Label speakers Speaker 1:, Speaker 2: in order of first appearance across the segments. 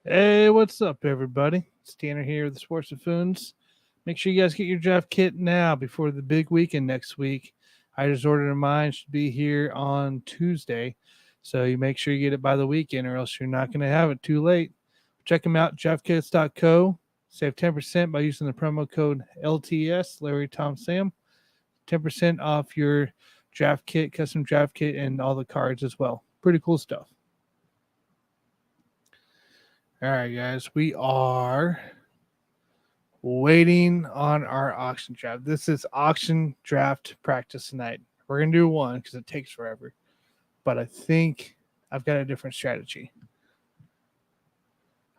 Speaker 1: Hey, what's up, everybody? It's Tanner here with the Sports Buffoons. Make sure you guys get your draft kit now before the big weekend next week. I just ordered mine; should be here on Tuesday, so you make sure you get it by the weekend, or else you're not going to have it too late. Check them out, draftkits.co. Save 10% by using the promo code LTS Larry Tom Sam. 10% off your draft kit, custom draft kit, and all the cards as well. Pretty cool stuff. All right, guys, we are waiting on our auction draft. This is auction draft practice tonight. We're going to do one because it takes forever, but I think I've got a different strategy.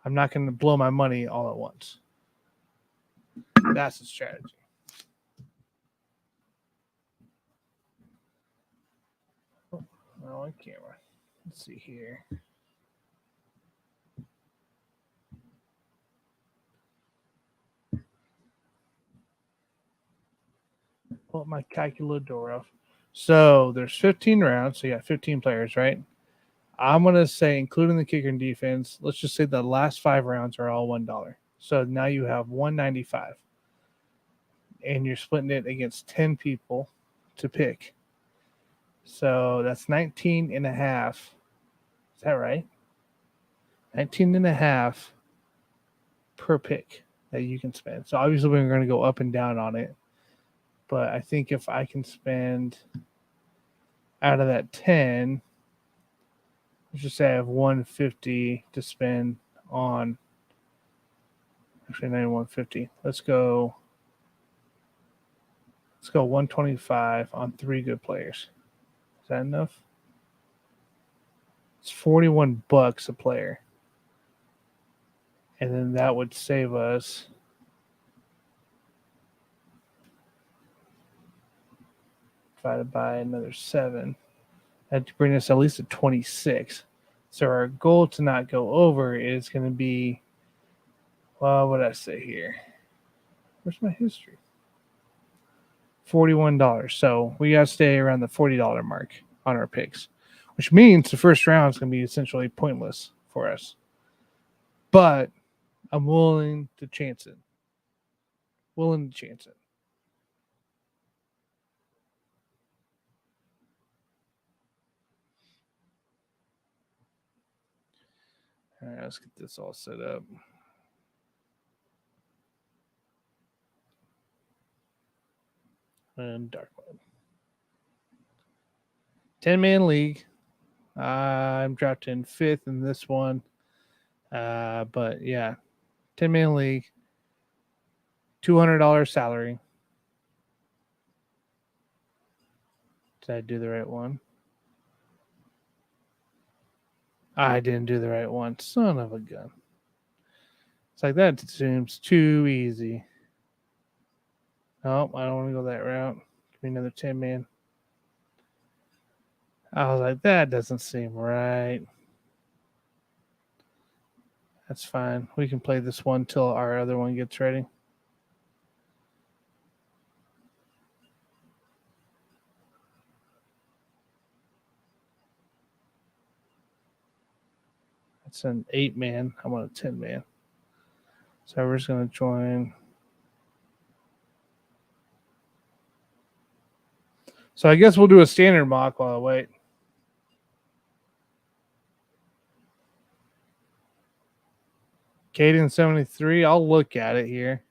Speaker 1: I'm not going to blow my money all at once. That's the strategy. Oh, on camera. Let's see here. Pull up my calculator off. So there's 15 rounds. So you got 15 players, right? I'm going to say, including the kicker and defense, let's just say the last 5 rounds are all $1. So now you have 195. And you're splitting it against 10 people to pick. So that's 19 and a half. Is that right? 19 and a half per pick that you can spend. So obviously we're going to go up and down on it. But I think if I can spend out of that 10, let's just say I have 150 to spend on, actually not 150. Let's go 125 on 3 good players. Is that enough? It's $41 a player. And then that would save us divided by another 7. That'd bring us at least to 26. So our goal to not go over is going to be, well, what did I say here? Where's my history? $41. So we got to stay around the $40 mark on our picks, which means the first round is going to be essentially pointless for us. But I'm willing to chance it. All right, let's get this all set up. And dark mode. 10-man league. I'm drafting 5th in this one. But yeah, 10-man league. $200 salary. Did I do the right one? I didn't do the right one. Son of a gun. It's like that seems too easy. Nope, I don't want to go that route. Give me another 10-man. I was like, that doesn't seem right. That's fine. We can play this one till our other one gets ready. It's an 8-man. I want a 10-man. So we're just going to join. So I guess we'll do a standard mock while I wait. Caden 73. I'll look at it here.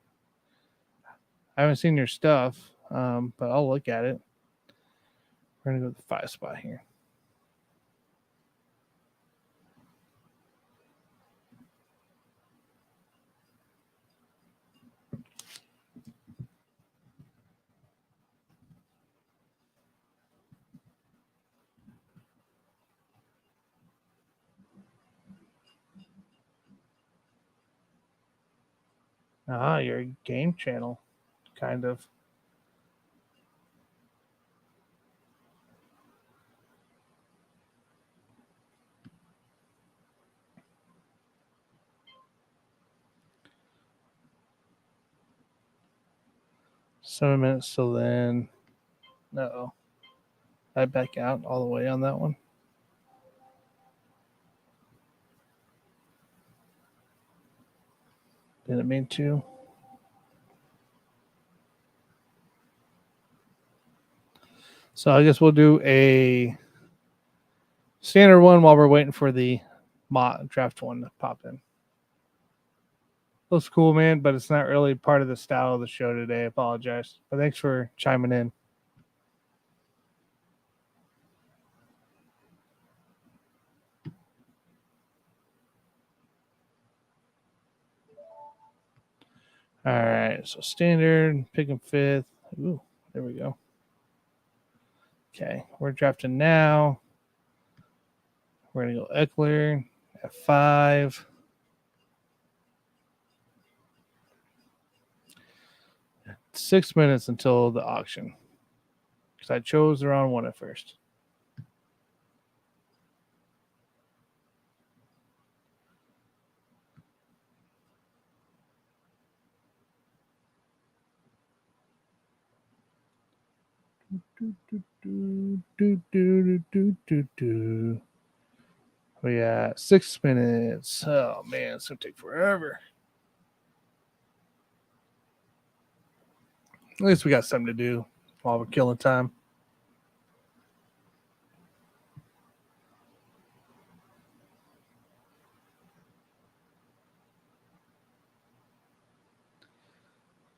Speaker 1: I haven't seen your stuff, but I'll look at it. We're going to go to the 5 spot here. You're a game channel, kind of. Seven minutes till then. No. I back out all the way on that one. Didn't mean to. So I guess we'll do a standard one while we're waiting for the draft one to pop in. Looks cool, man, but it's not really part of the style of the show today. I apologize. But thanks for chiming in. All right, so standard, picking fifth. Ooh, there we go. Okay, we're drafting now. We're going to go Eckler at 5. It's 6 minutes until the auction. Because I chose the wrong one at first. We got 6 minutes. Oh man, it's gonna take forever. At least we got something to do while we're killing time.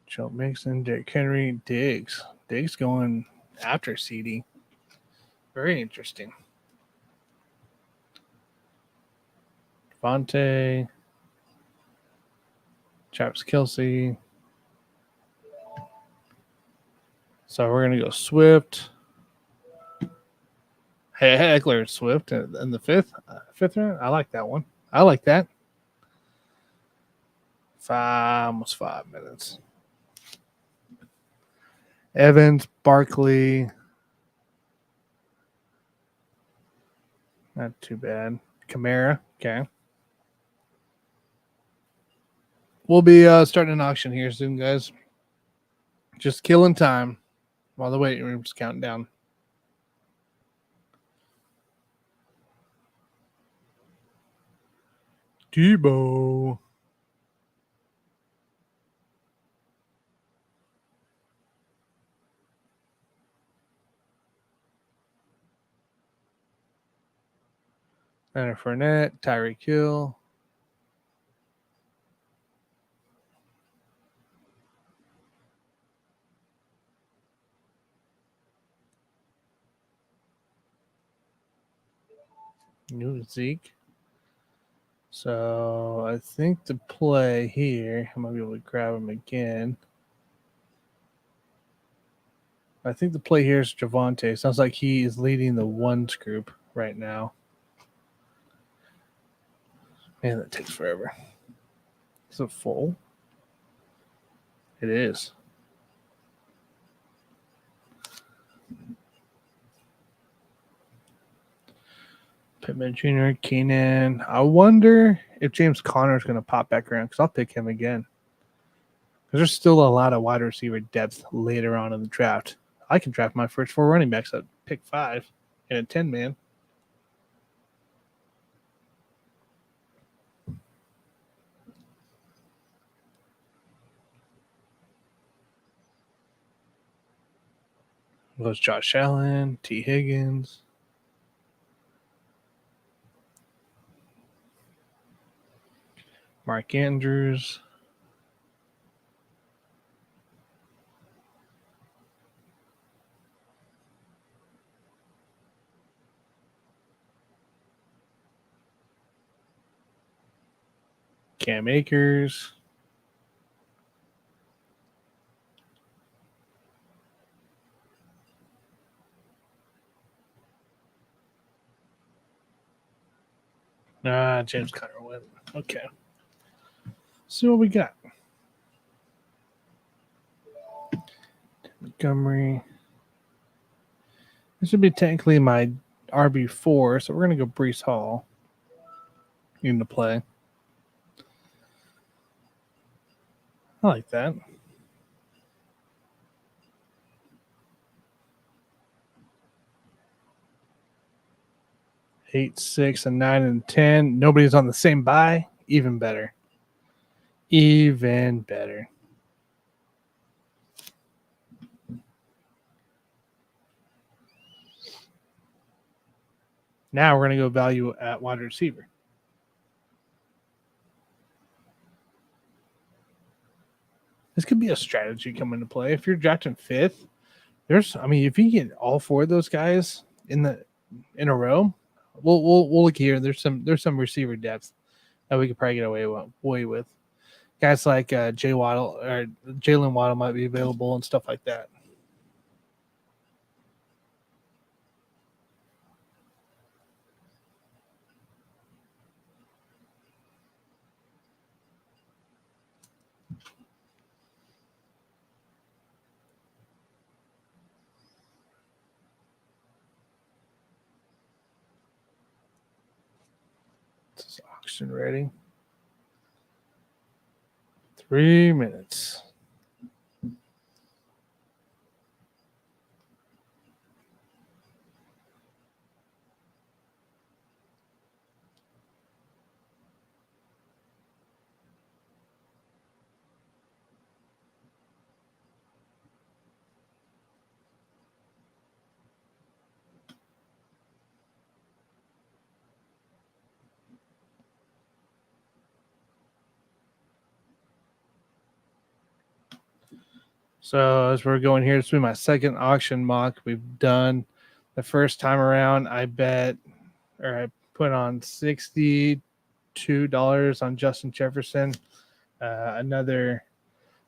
Speaker 1: Joe Mixon, Derrick Henry, Diggs. Diggs going after CD. Very interesting. Devontae, Travis Kelce. So we're gonna go Swift. Hey, Eckler and Swift in the fifth round. I like that one. I like that. Almost 5 minutes. Evans, Barkley. Not too bad. Kamara. Okay. We'll be starting an auction here soon, guys. Just killing time while the waiting room's counting down. Debo. Leonard Fournette, Tyreek Hill. New Zeke. So I think the play here, I might be able to grab him again. I think the play here is Javonte. Sounds like he is leading the ones group right now. Man, that takes forever. Is it full? It is. Pittman Jr., Keenan. I wonder if James Conner is going to pop back around because I'll pick him again. Because there's still a lot of wide receiver depth later on in the draft. I can draft my first 4 running backs at pick 5 in a 10-man. Goes Josh Allen, T. Higgins. Mark Andrews. Cam Akers. James Conner went. Okay. See what we got. Montgomery. This would be technically my RB4, so we're going to go Breece Hall into play. I like that. 8, 6, and 9 and 10. Nobody's on the same buy. Even better. Even better. Now we're going to go value at wide receiver. This could be a strategy come into play. If you're drafting fifth, if you get all four of those guys in a row, we'll look here. There's some receiver depth that we could probably get away with. Guys like Jay Waddle or Jalen Waddle might be available and stuff like that. This is auction ready. 3 minutes. So as we're going here, this will be my second auction mock we've done. The first time around, I put on $62 on Justin Jefferson, another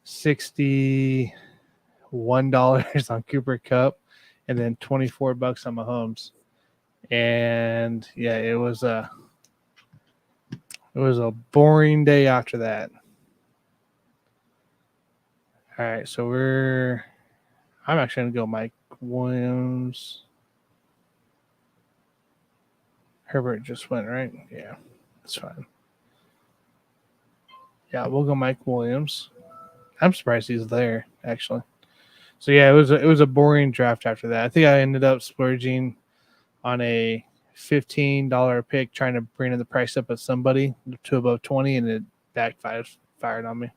Speaker 1: $61 on Cooper Kupp, and then $24 on Mahomes. And yeah, it was a boring day after that. All right, so I'm actually going to go Mike Williams. Herbert just went, right? Yeah, that's fine. Yeah, we'll go Mike Williams. I'm surprised he's there, actually. So yeah, it was a boring draft after that. I think I ended up splurging on a $15 pick, trying to bring the price up of somebody to above 20, and it backfired on me.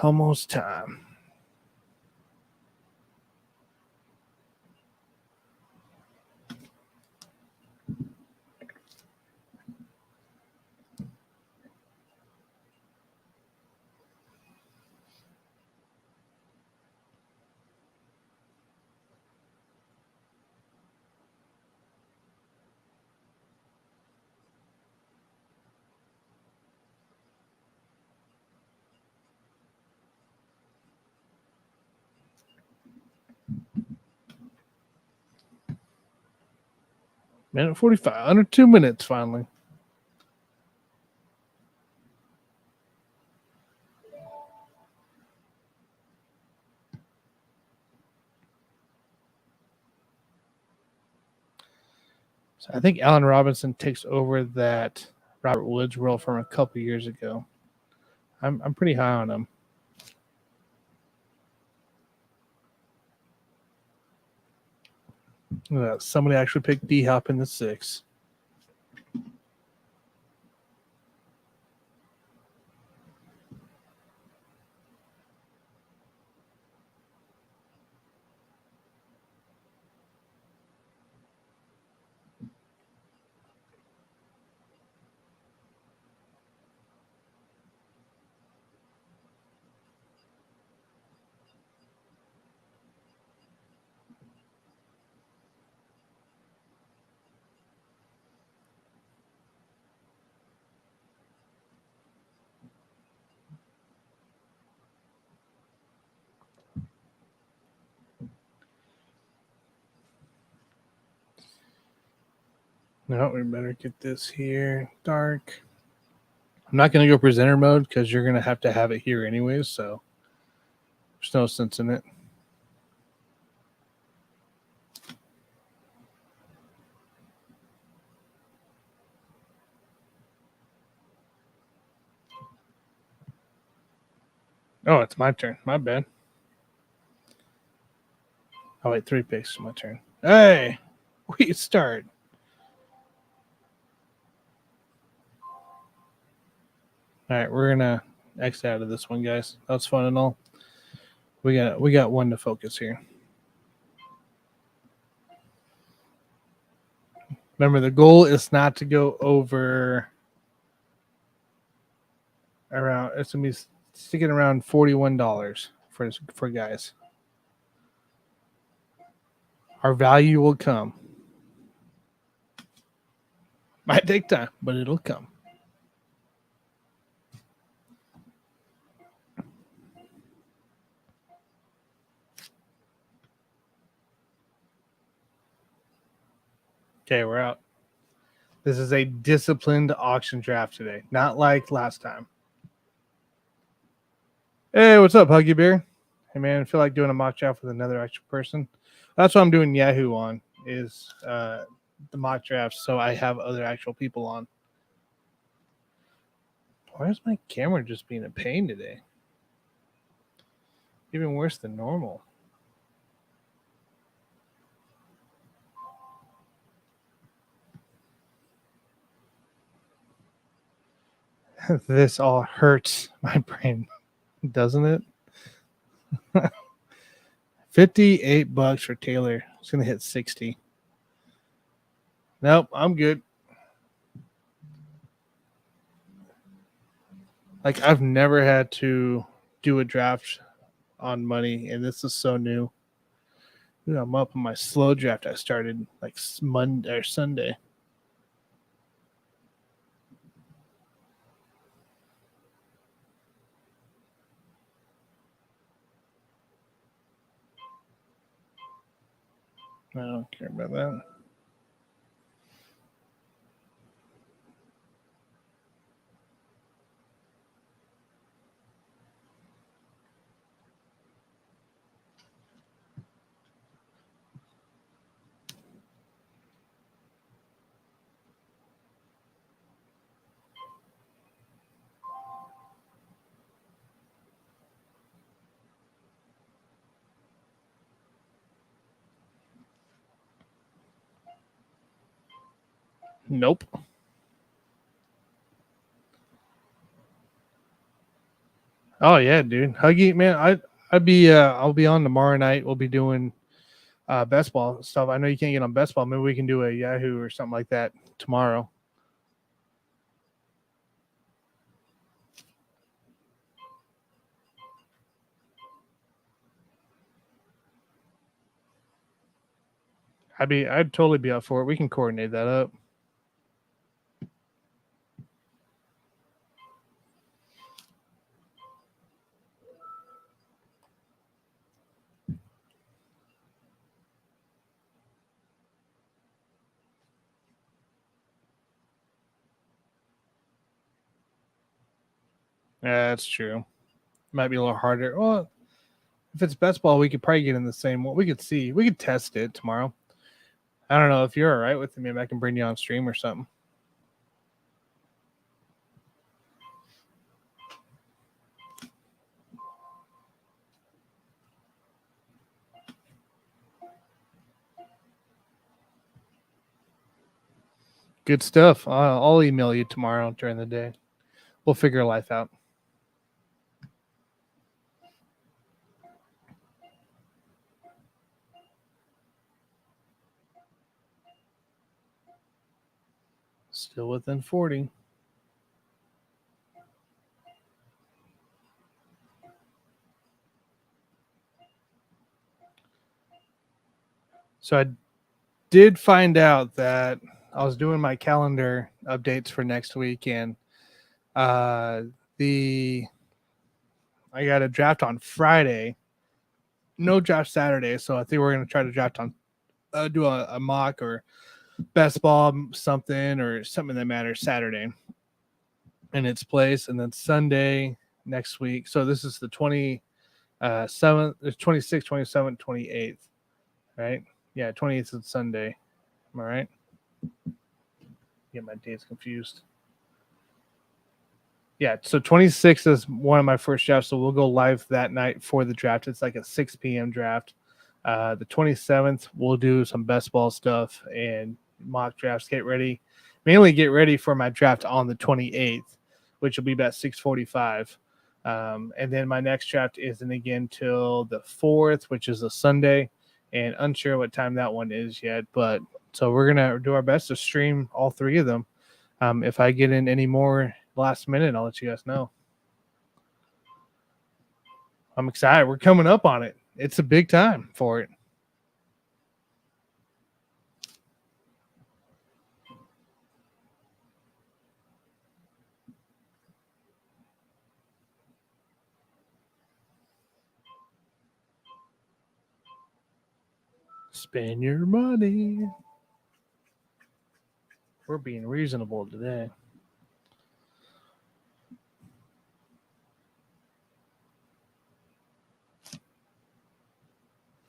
Speaker 1: Almost time. Minute 45, under 2 minutes finally. So I think Allen Robinson takes over that Robert Woods role from a couple years ago. I'm pretty high on him. Somebody actually picked D-Hop in the 6. No, we better get this here dark. I'm not going to go presenter mode because you're going to have it here anyways, so there's no sense in it. Oh, it's my turn. My bad. Oh, wait, 3 picks. My turn. Hey, we start. All right, we're gonna exit out of this one, guys. That's fun and all. We got one to focus here. Remember, the goal is not to go over around. It's gonna be sticking around $41 for guys. Our value will come. Might take time, but it'll come. Okay, we're out. This is a disciplined auction draft today, not like last time. Hey, what's up, Huggy Bear? Hey, man, I feel like doing a mock draft with another actual person. That's what I'm doing Yahoo on, is the mock draft, so I have other actual people on. Why is my camera just being a pain today? Even worse than normal. This all hurts my brain, doesn't it? $58 for Taylor. It's gonna hit 60. Nope, I'm good. Like, I've never had to do a draft on money, and this is so new. Dude, I'm up on my slow draft I started like Monday or Sunday. I don't care about that. Nope. Oh yeah, dude. Huggy, man, I'll be on tomorrow night. We'll be doing best ball stuff. I know you can't get on best ball. Maybe we can do a Yahoo or something like that tomorrow. I'd totally be up for it. We can coordinate that up. Yeah, that's true. Might be a little harder. Well, if it's best ball, we could probably get in the same one. We could see. We could test it tomorrow. I don't know if you're all right with me. Maybe I can bring you on stream or something. Good stuff. I'll email you tomorrow during the day. We'll figure life out. Still within 40. So I did find out that I was doing my calendar updates for next week, and I got a draft on Friday. No draft Saturday, so I think we're gonna try to draft on do a mock or best ball something or something that matters Saturday in its place, and then Sunday next week. So this is the 27th, 26th, 27th, 28th, right? Yeah, 28th is Sunday. Am I right? Get my dates confused. Yeah, so 26th is one of my first drafts, so we'll go live that night for the draft. It's like a 6 p.m. draft. The 27th, we'll do some best ball stuff and mock drafts. Get ready, mainly get ready for my draft on the 28th, which will be about 6:45. And then my next draft isn't again till the 4th, which is a Sunday, and unsure what time that one is yet. But so we're gonna do our best to stream all 3 of them. If I get in any more last minute, I'll let you guys know. I'm excited. We're coming up on it. It's a big time for it. Spend your money. We're being reasonable today.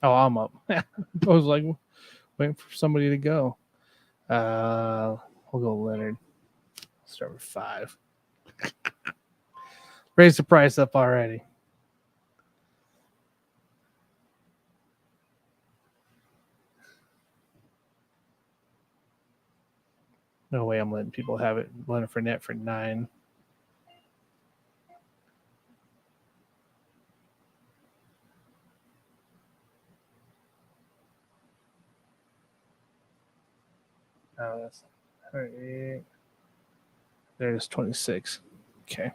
Speaker 1: Oh, I'm up. I was like waiting for somebody to go. We'll go Leonard. Start with 5. Raise the price up already. No way I'm letting people have it. Leonard Fournette for 9. Oh, that's 38. There's 26. Okay.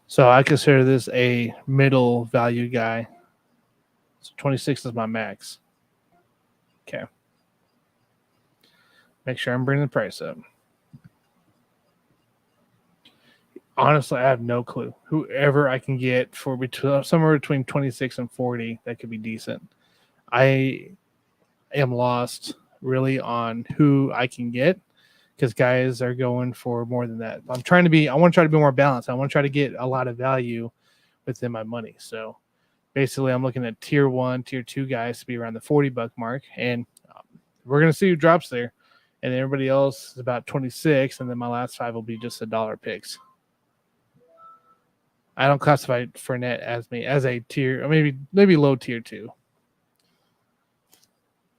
Speaker 1: So I consider this a middle value guy. So 26 is my max. Okay. Make sure I'm bringing the price up. Honestly, I have no clue. Whoever I can get for somewhere between 26 and 40, that could be decent. I am lost really on who I can get because guys are going for more than that. I want to try to be more balanced. I want to try to get a lot of value within my money. So basically I'm looking at tier 1, tier 2 guys to be around the $40 mark. And we're going to see who drops there. And everybody else is about 26. And then my last 5 will be just $1 picks. I don't classify Fournette as a tier, or maybe low tier 2.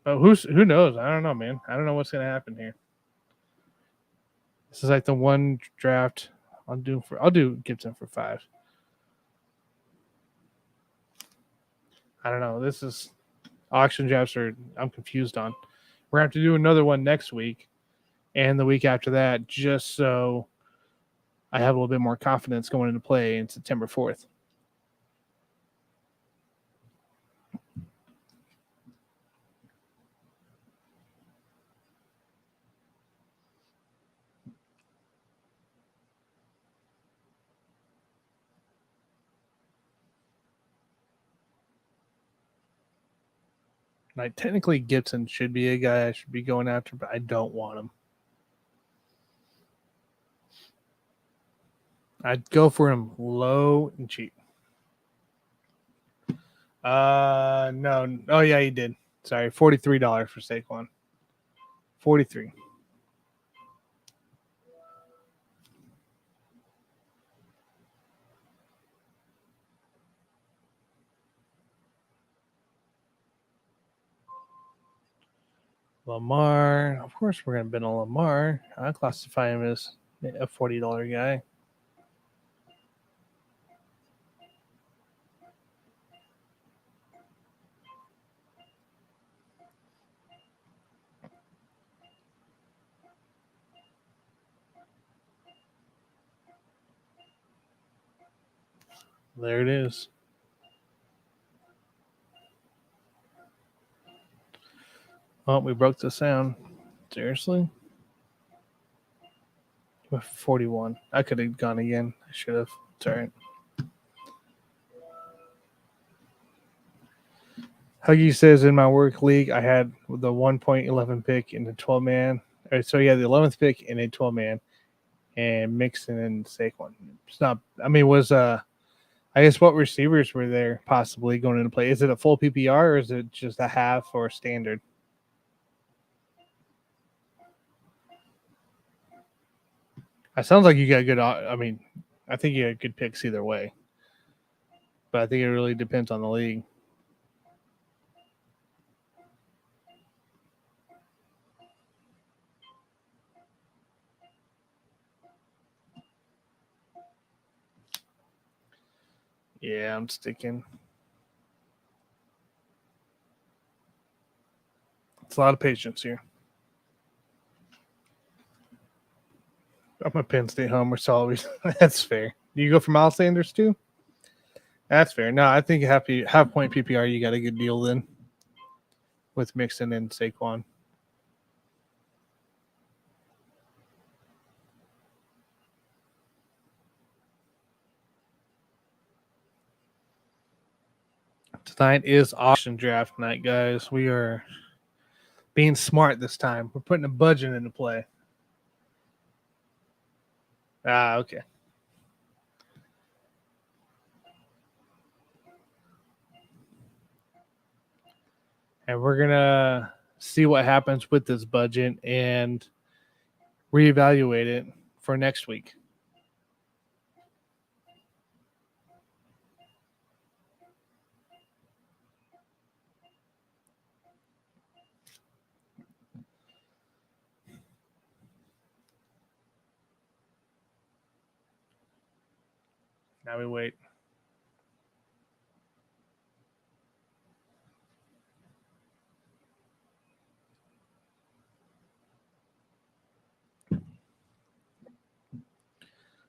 Speaker 1: But who knows? I don't know, man. I don't know what's gonna happen here. This is like the one draft I'll do Gibson for 5. I don't know. This is auction drafts I'm confused on. We're gonna have to do another one next week and the week after that, just so I have a little bit more confidence going into play in September 4th. Like technically Gibson should be a guy I should be going after, but I don't want him. I'd go for him low and cheap. No. Oh yeah, he did. Sorry, $43 for Saquon. 43. Lamar. Of course, we're gonna bet on Lamar. I classify him as a $40 guy. There it is. Oh, we broke the sound. Seriously? 41. I could have gone again. I should have. It's all right. Huggy says in my work league, I had the 1.11 pick in the 12 man. So he had the 11th pick in a 12 man and Mixon and Saquon. It's not, I mean, I guess what receivers were there possibly going into play? Is it a full PPR or is it just a half or standard? It sounds like you got good. I mean, I think you got good picks either way, but I think it really depends on the league. Yeah, I'm sticking. It's a lot of patience here. I'm a Penn State homer, so always that's fair. Do you go for Miles Sanders too? That's fair. No, I think half point PPR, you got a good deal then with Mixon and Saquon. Tonight is auction draft night, guys. We are being smart this time. We're putting a budget into play. Okay. And we're gonna see what happens with this budget and reevaluate it for next week. Now we wait.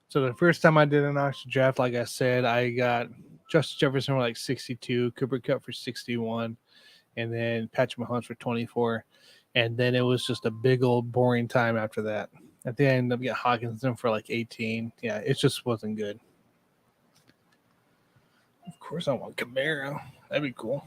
Speaker 1: So the first time I did an auction draft, like I said, I got Justin Jefferson for like 62, Cooper Kupp for 61, and then Patrick Mahomes for 24. And then it was just a big old boring time after that. At the end, I got Hawkinson for like 18. Yeah, it just wasn't good. Of course, I want Camaro. That'd be cool.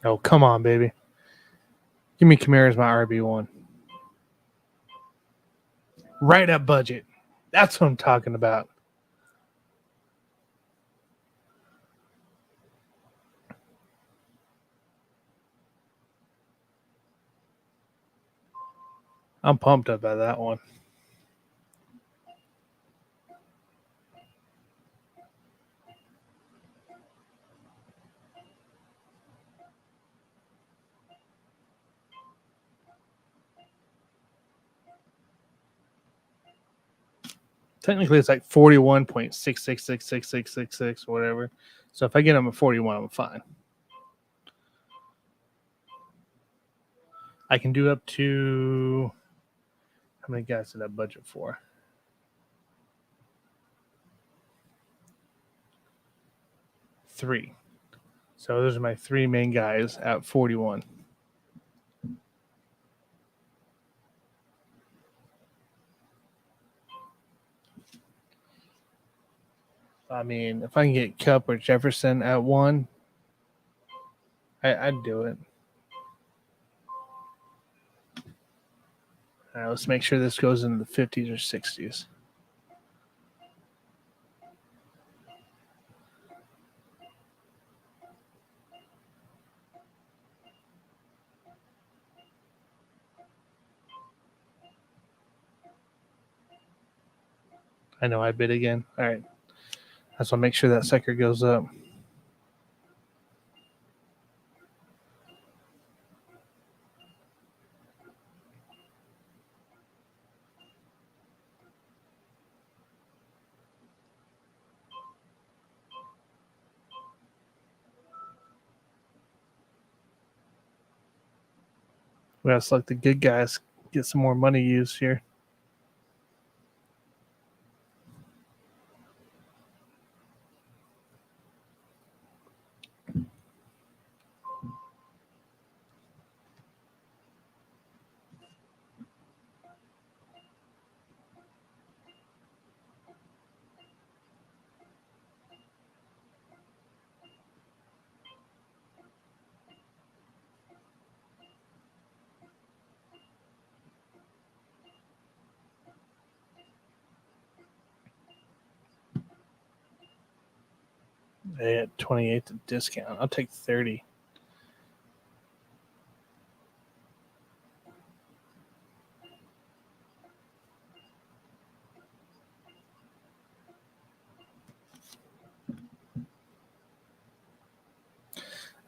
Speaker 1: Oh, come on, baby. Give me Camaro as my RB1. Right at budget. That's what I'm talking about. I'm pumped up by that one. Technically, it's like 41.66666666, whatever. So if I get them at 41, I'm fine. I can do up to how many guys did I budget for? 3. So those are my 3 main guys at 41. I mean, if I can get Kupp or Jefferson at 1, I'd do it. All right, let's make sure this goes into the 50s or 60s. I know I bid again. All right. That's why I'll make sure that sucker goes up. We gotta select the good guys, get some more money used here. They at 28 to discount. I'll take 30.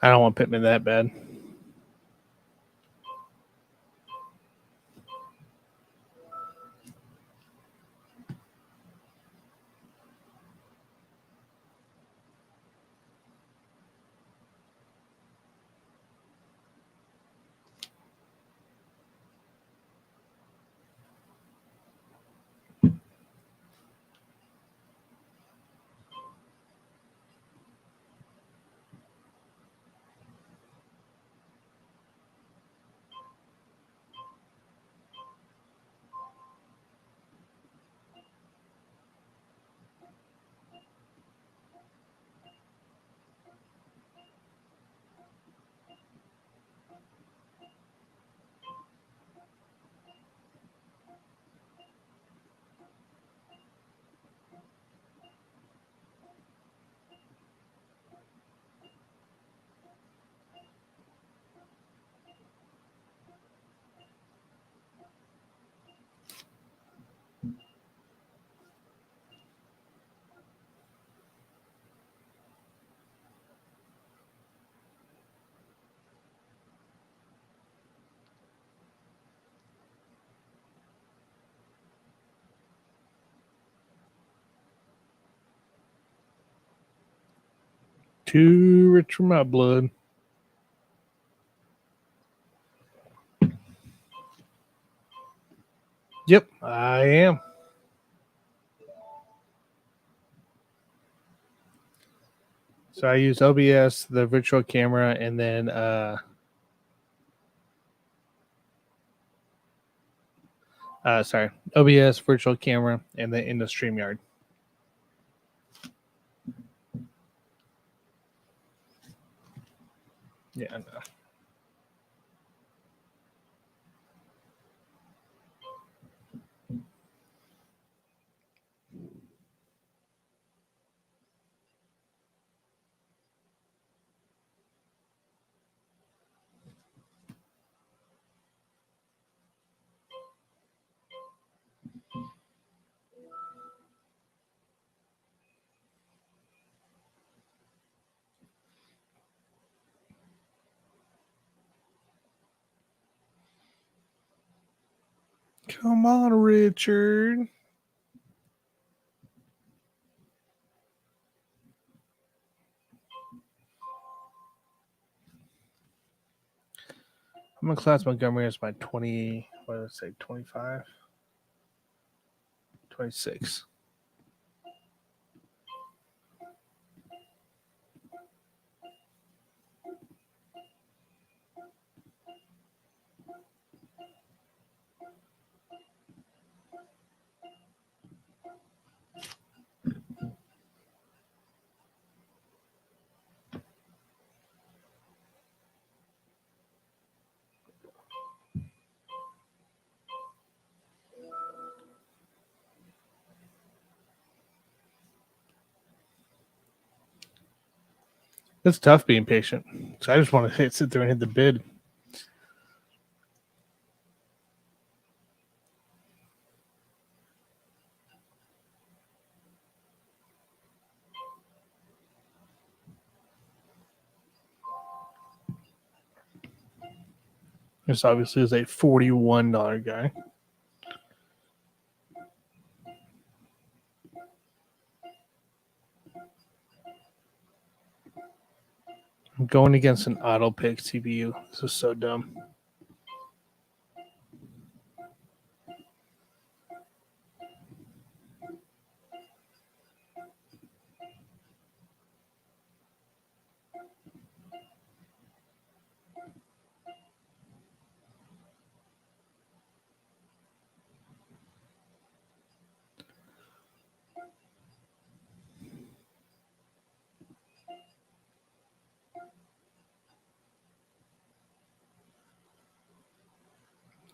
Speaker 1: I don't want Pittman that bad. Too rich for my blood. Yep, I am. So I use OBS, the virtual camera, and then OBS, virtual camera, and then in the StreamYard. Yeah, I know. Come on, Richard. I'm gonna class Montgomery as my 20. What did I say? 25, 26. It's tough being patient. So I just want to sit there and hit the bid. This obviously is a $41 guy. I'm going against an auto pick CPU. This is so dumb.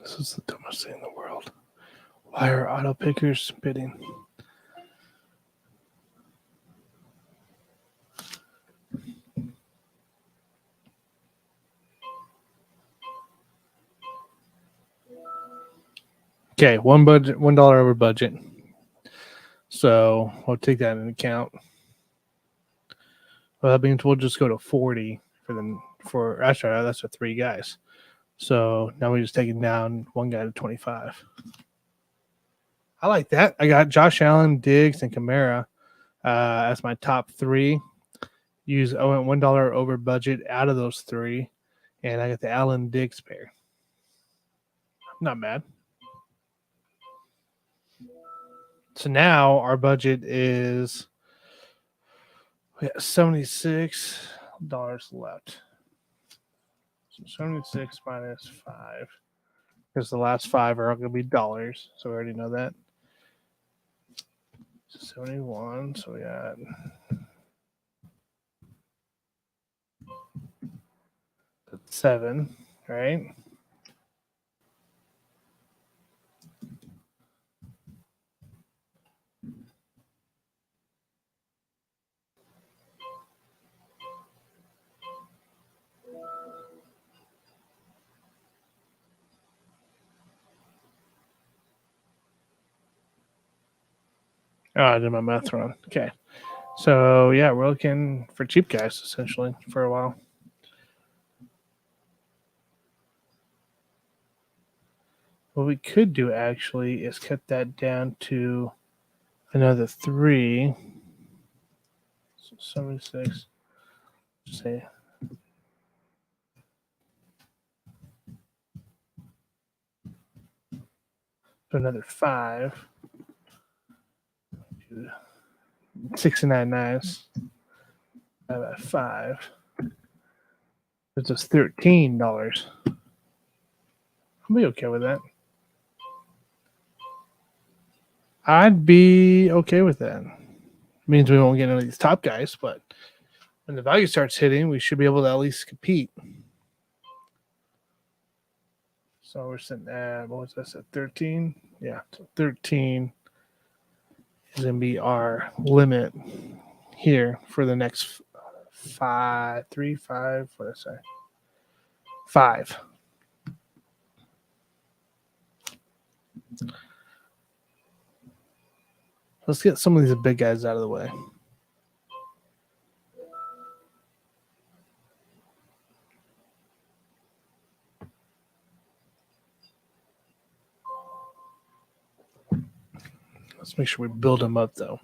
Speaker 1: This is the dumbest thing in the world. Why are auto pickers bidding? Okay, $1 over budget. So we'll take that into account. Well, that means we'll just go to 40 that's for 3 guys. So now we're just taking down one guy to 25. I like that. I got Josh Allen, Diggs, and Kamara as my top 3. I went $1 over budget out of those 3, and I got the Allen Diggs pair. Not bad. So now our budget is $76 left. So 76 minus 5, because the last 5 are going to be dollars. So we already know that. 71. So we got 7, right? Oh, I did my math wrong. Okay. So, yeah, we're looking for cheap guys, essentially, for a while. What we could do, actually, is cut that down to another 3. So 76. Say so another 5. 69 knives. 5 at 5. It's just $13. I'll be okay with that. I'd be okay with that. Means we won't get none of these top guys, but when the value starts hitting, we should be able to at least compete. So we're sitting at, what was this, at 13? Yeah, so 13 is going to be our limit here for the next 5, what did I say? 5. Let's get some of these big guys out of the way. Let's make sure we build them up, though.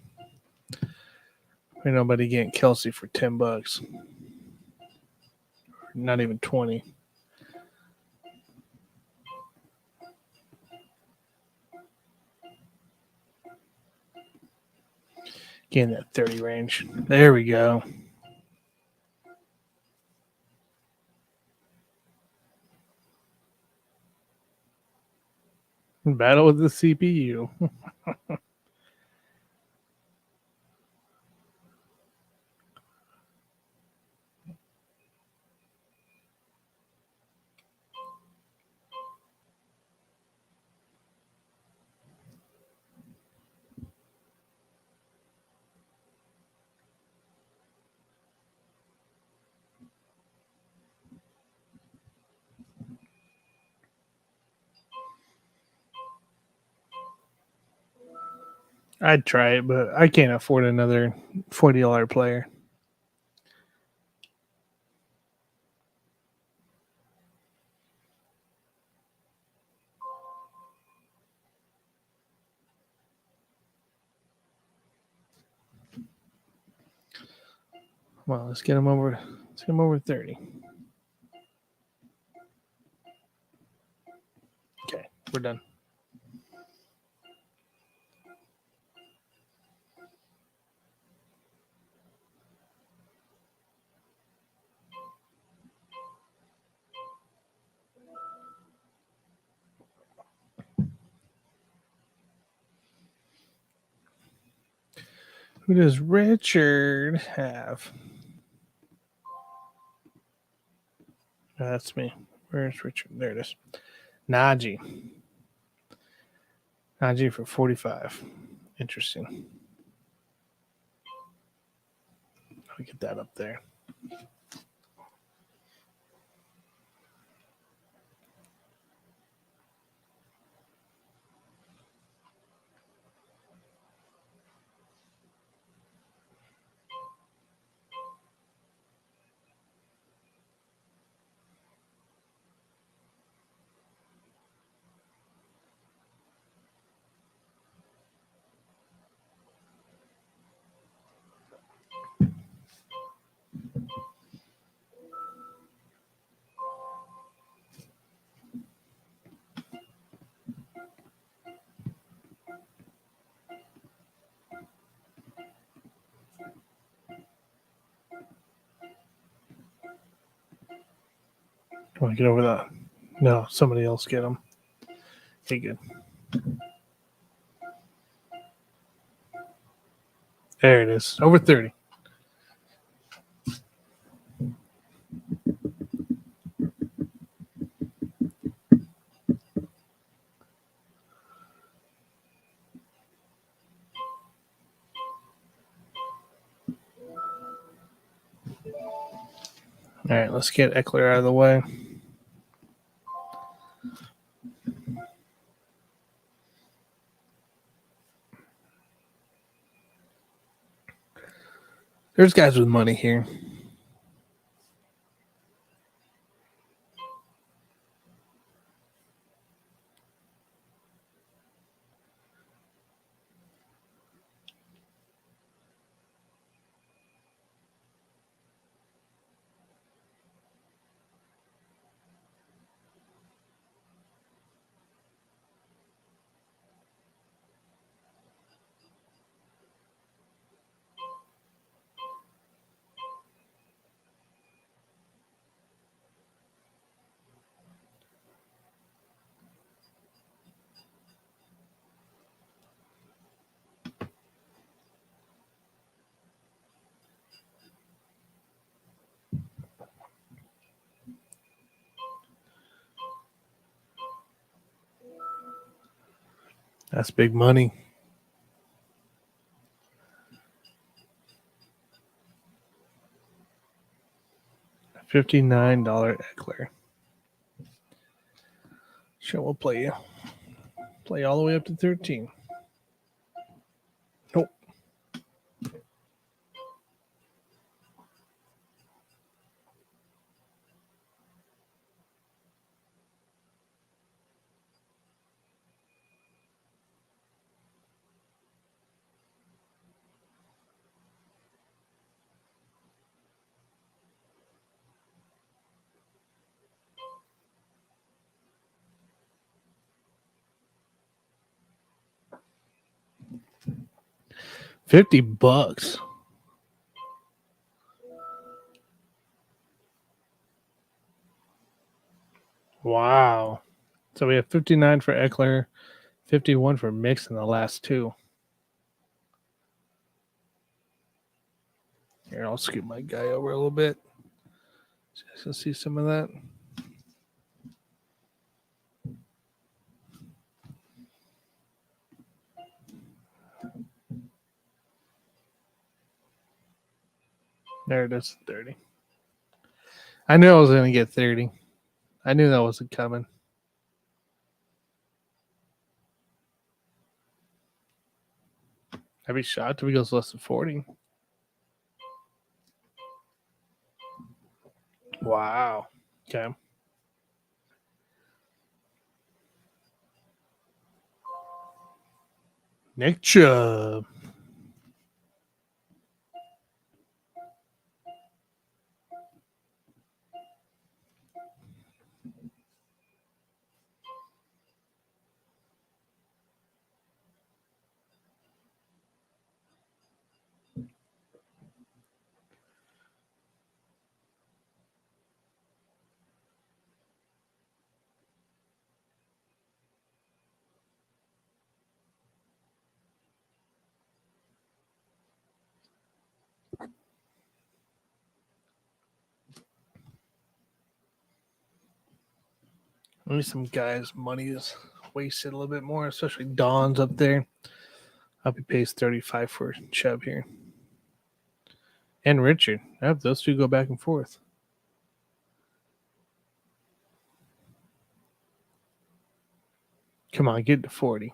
Speaker 1: Ain't nobody getting Kelsey for $10. Not even 20. Getting that 30 range. There we go. Battle with the CPU. I'd try it, but I can't afford another $40 player. Well, let's get him over. Let's get him over 30. Okay, we're done. Who does Richard have? That's me. Where's Richard? There it is. Najee. Najee for 45. Interesting. I'll get that up there. Come on, get over that. No, somebody else get him. Okay, good. There it is. Over 30. All right, let's get Eckler out of the way. There's guys with money here. That's big money. $59 Eckler. Sure, we'll play you. Play all the way up to 13. Nope. $50. Wow. So we have 59 for Eckler, 51 for Mix in the last two. Here, I'll scoot my guy over a little bit. So you guys can see some of that. There it is, 30. I knew I was going to get 30. I knew that wasn't coming. I'd be shocked if he goes less than 40. Wow. Okay. Nick Chubb. Maybe some guys' money is wasted a little bit more, especially Don's up there. I'll be pays 35 for Chubb here. And Richard. I have those two go back and forth. Come on, get to 40.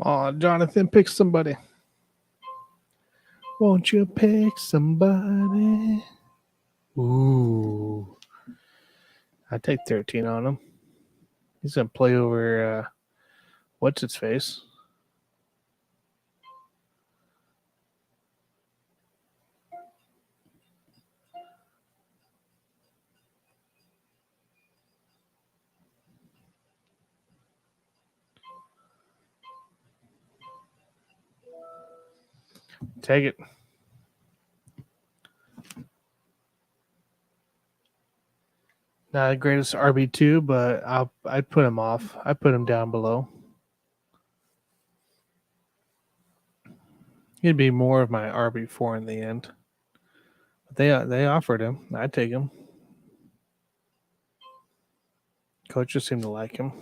Speaker 1: Come on, Jonathan, pick somebody. Won't you pick somebody? Ooh. I take 13 on him. He's gonna play over what's its face. Take it. Not the greatest RB2, but I'd put him off. I'd put him down below. He'd be more of my RB4 in the end. But they offered him. I'd take him. Coaches seem to like him.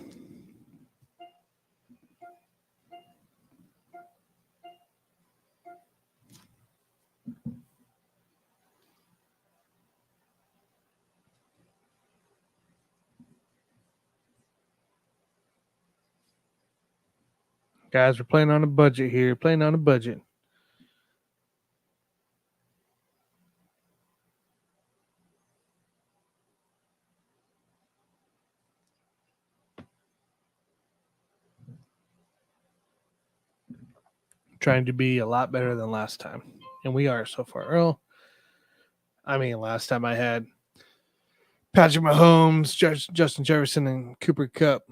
Speaker 1: Guys, we're playing on a budget here. Playing on a budget. Trying to be a lot better than last time. And we are so far. Earl, last time I had Patrick Mahomes, Justin Jefferson, and Cooper Kupp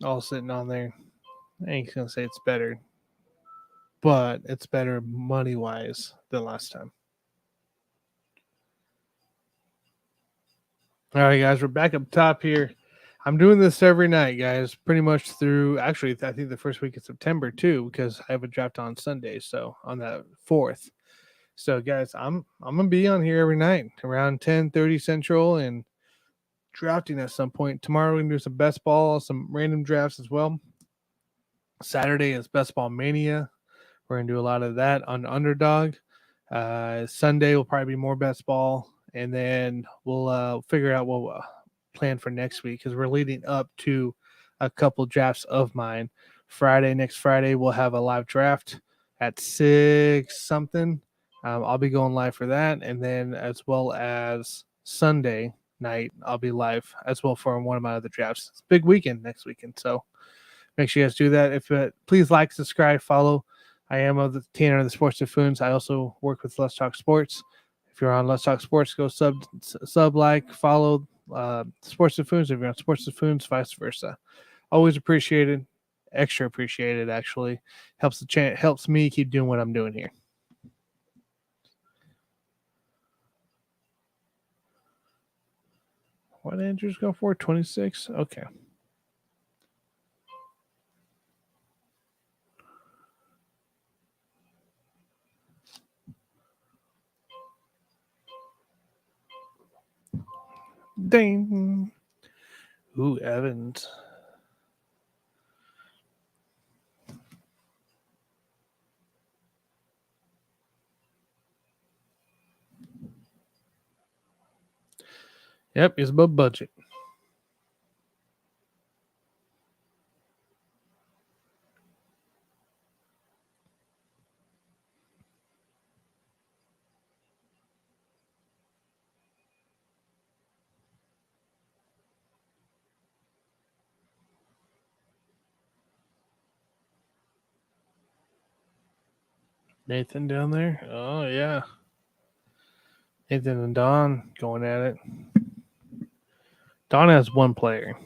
Speaker 1: all sitting on there. I ain't going to say it's better, but it's better money-wise than last time. All right, guys, we're back up top here. I'm doing this every night, guys, pretty much through, actually, I think the first week of September, too, because I have a draft on Sunday, so on the 4th. So, guys, I'm going to be on here every night around 10:30 Central and drafting at some point. Tomorrow, we're going to do some best ball, some random drafts as well. Saturday is Best Ball Mania. We're going to do a lot of that on Underdog. Sunday will probably be more best ball. And then we'll figure out what we'll plan for next week because we're leading up to a couple drafts of mine. Next Friday, we'll have a live draft at 6 something. I'll be going live for that. And then as well as Sunday night, I'll be live as well for one of my other drafts. It's a big weekend next weekend. So make sure you guys do that. Please like, subscribe, follow. I am of the Tanner of the Sports Buffoons. I also work with Let's Talk Sports. If you're on Let's Talk Sports, go sub like, follow Sports Buffoons. If you're on Sports Buffoons, vice versa. Always appreciated. Extra appreciated, actually. Helps me keep doing what I'm doing here. What did Andrews go for? 26? Okay. Ding. Ooh, Evans. Yep, he's above budget. Nathan down there? Oh, yeah. Nathan and Don going at it. Don has one player,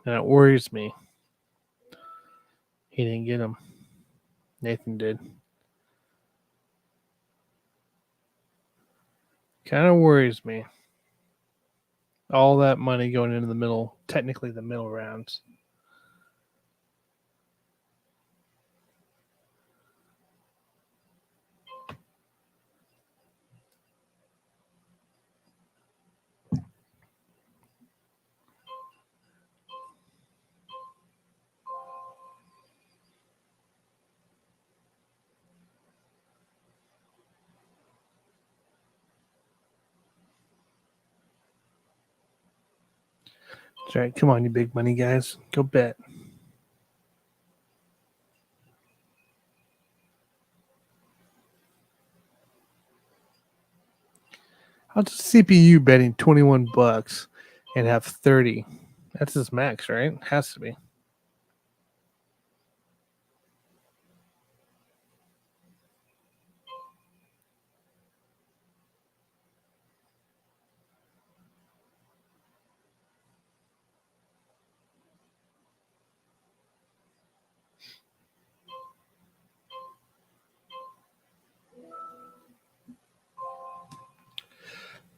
Speaker 1: and it worries me. He didn't get him. Nathan did. Kind of worries me. All that money going into the middle, technically the middle rounds. That's right. Come on, you big money guys. Go bet. How's the CPU betting $21? and have 30. That's his max, right? Has to be.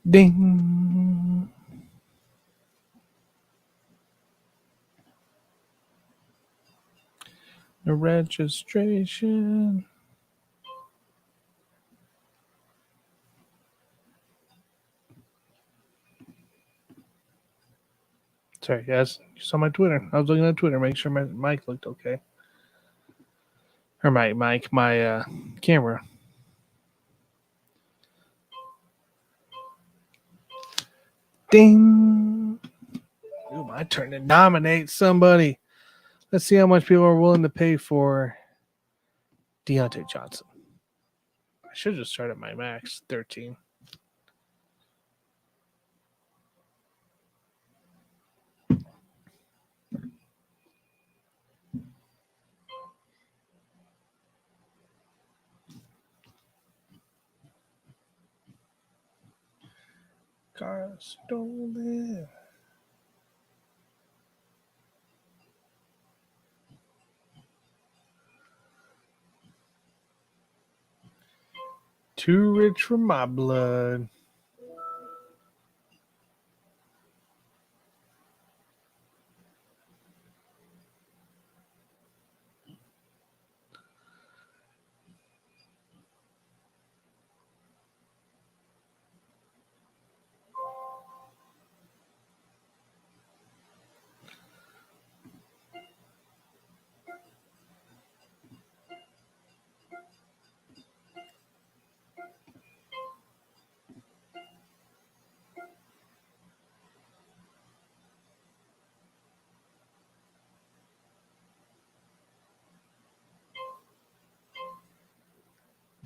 Speaker 1: Ding. The registration. Sorry, guys. You saw my Twitter. I was looking at Twitter, make sure my mic looked okay. Or my camera. Ding. Ooh, my turn to nominate somebody. Let's see how much people are willing to pay for Deontay Johnson. I should just start at my max, 13. Car stolen. Too rich for my blood.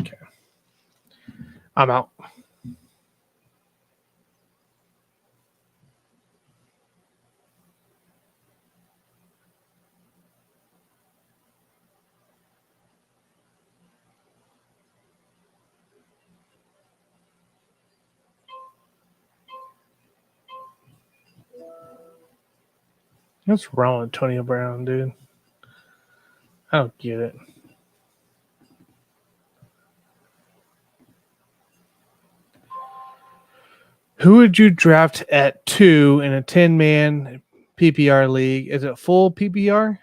Speaker 1: Okay. I'm out. What's wrong with Antonio Brown, dude? I don't get it. Who would you draft at 2 in a 10-man PPR league? Is it full PPR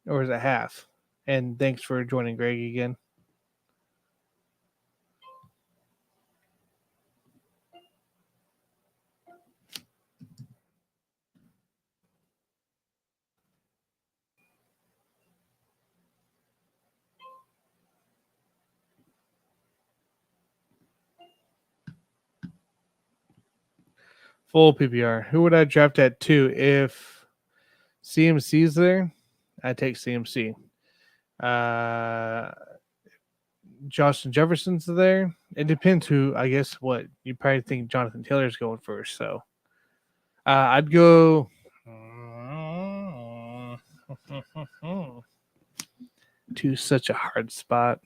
Speaker 1: or is it half? And thanks for joining, Greg, again. Full PPR. Who would I draft at 2 if CMC's there? I take CMC. Justin Jefferson's there. It depends who. I guess what you probably think Jonathan Taylor's going first. So I'd go. To such a hard spot.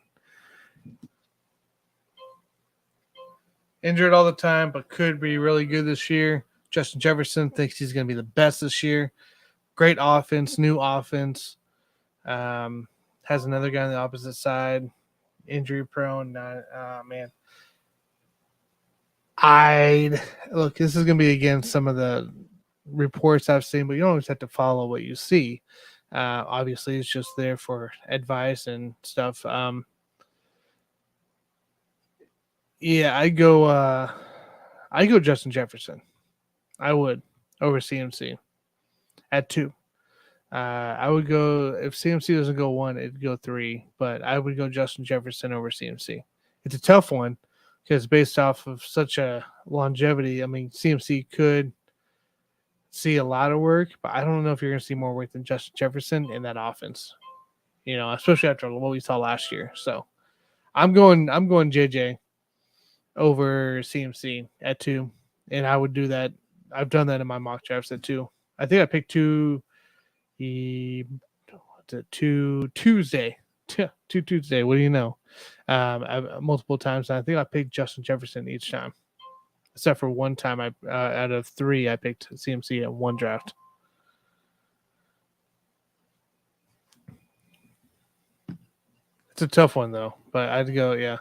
Speaker 1: Injured all the time, but could be really good this year. Justin Jefferson thinks he's going to be the best this year. Great offense, new offense. Has another guy on the opposite side, injury prone. Man, look. This is going to be against some of the reports I've seen, but you don't always have to follow what you see. Obviously, it's just there for advice and stuff. Yeah, I go Justin Jefferson. I would over CMC at 2. I would go if CMC doesn't go 1, it'd go 3, but I would go Justin Jefferson over CMC. It's a tough one because based off of such a longevity, I mean CMC could see a lot of work, but I don't know if you're going to see more work than Justin Jefferson in that offense. You know, especially after what we saw last year. So I'm going JJ over CMC at 2, and I would do that I've done that in my mock drafts at 2. I think I picked 2. To Tuesday. To Tuesday. What do you know? Multiple times. I think I picked Justin Jefferson each time, except for one time. I out of 3, I picked CMC at 1 draft. It's a tough one though, but I'd go, yeah.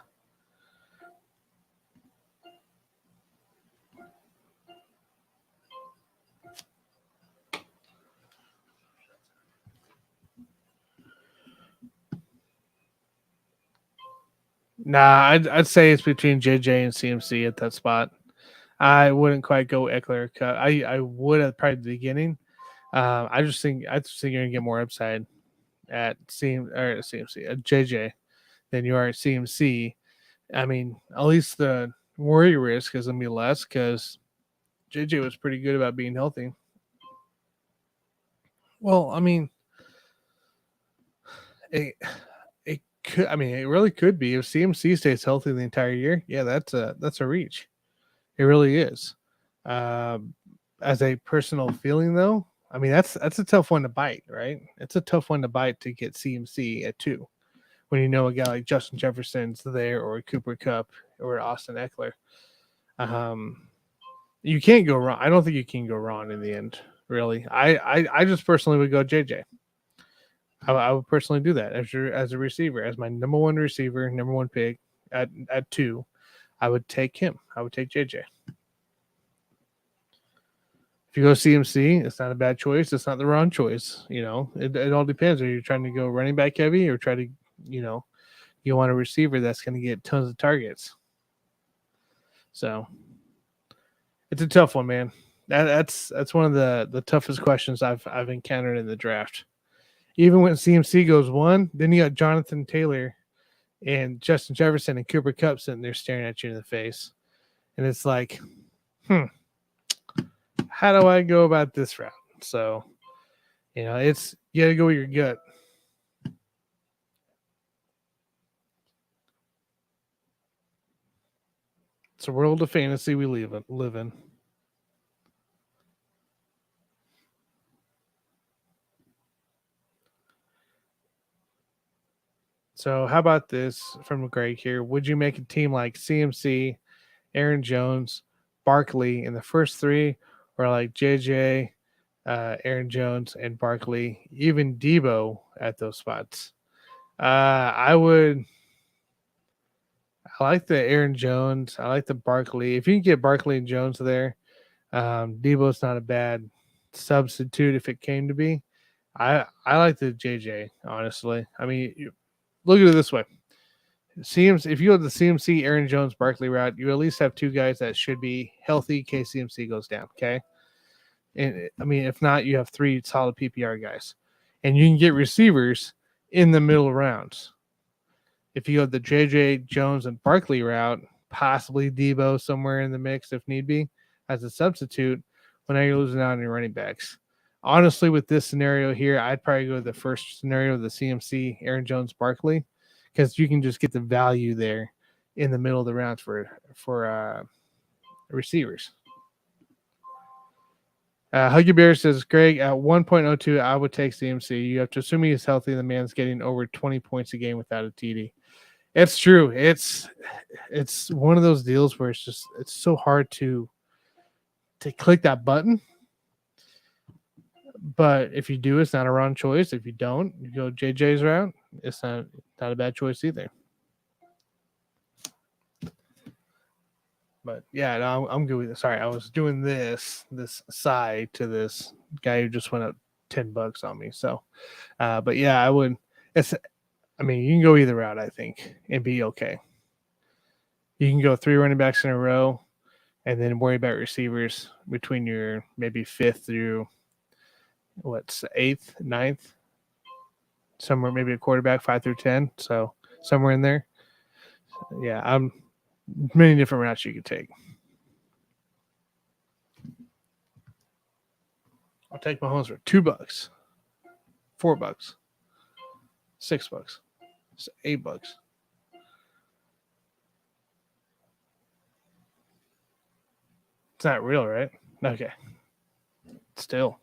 Speaker 1: Nah, I'd say it's between JJ and CMC at that spot. I wouldn't quite go Eckler. I would at probably the beginning. I just think you're gonna get more upside at CMC at JJ than you are at CMC. I mean, at least the worry risk is gonna be less because JJ was pretty good about being healthy. Well, I mean, it could. I mean, it really could be if CMC stays healthy the entire year. Yeah, that's a reach. It really is. As a personal feeling, though, I mean that's a tough one to bite, right? It's a tough one to bite to get CMC at 2 when you know a guy like Justin Jefferson's there or Cooper Kupp or Austin Eckler. You can't go wrong. I don't think you can go wrong in the end. Really, I just personally would go JJ. I would personally do that as a receiver, as my number 1 receiver, number 1 pick at 2. I would take him. I would take JJ. If you go CMC, it's not a bad choice. It's not the wrong choice. You know, it all depends. Are you trying to go running back heavy or try to, you want a receiver that's going to get tons of targets? So it's a tough one, man. That's one of the toughest questions I've encountered in the draft. Even when CMC goes 1, then you got Jonathan Taylor and Justin Jefferson and Cooper Kupp sitting there staring at you in the face. And it's like, how do I go about this route? So, you got to go with your gut. It's a world of fantasy we live in. So, how about this from Greg here? Would you make a team like CMC, Aaron Jones, Barkley in the first 3, or like JJ, Aaron Jones, and Barkley, even Debo at those spots? I would. I like the Aaron Jones. I like the Barkley. If you can get Barkley and Jones there, Debo's not a bad substitute if it came to be. I like the JJ, honestly. I mean, look at it this way. CMC, if you go the CMC, Aaron Jones, Barkley route, you at least have 2 guys that should be healthy in case CMC goes down. Okay. And I mean, if not, you have 3 solid PPR guys. And you can get receivers in the middle rounds. If you go the JJ, Jones, and Barkley route, possibly Debo somewhere in the mix if need be as a substitute, well, now you're losing out on your running backs. Honestly, with this scenario here, I'd probably go with the first scenario, the CMC, Aaron Jones, Barkley, because you can just get the value there in the middle of the rounds for receivers. Huggy Bear says, Greg, at 1.02, I would take CMC. You have to assume he's healthy. The man's getting over 20 points a game without a TD. It's true. It's one of those deals where it's so hard to click that button. But if you do, it's not a wrong choice. If you don't, you go JJ's route. It's not a bad choice either. But yeah, no, I'm good with it. Sorry, I was doing this side to this guy who just went up $10 on me. So, but yeah, I would. I mean, you can go either route, I think, and be okay. You can go 3 running backs in a row, and then worry about receivers between your maybe 5th through 8th, 9th, somewhere maybe a quarterback 5 through 10. So somewhere in there. Yeah, many different routes you could take. I'll take Mahomes for $2, $4, $6, $8. It's not real, right? Okay. Still.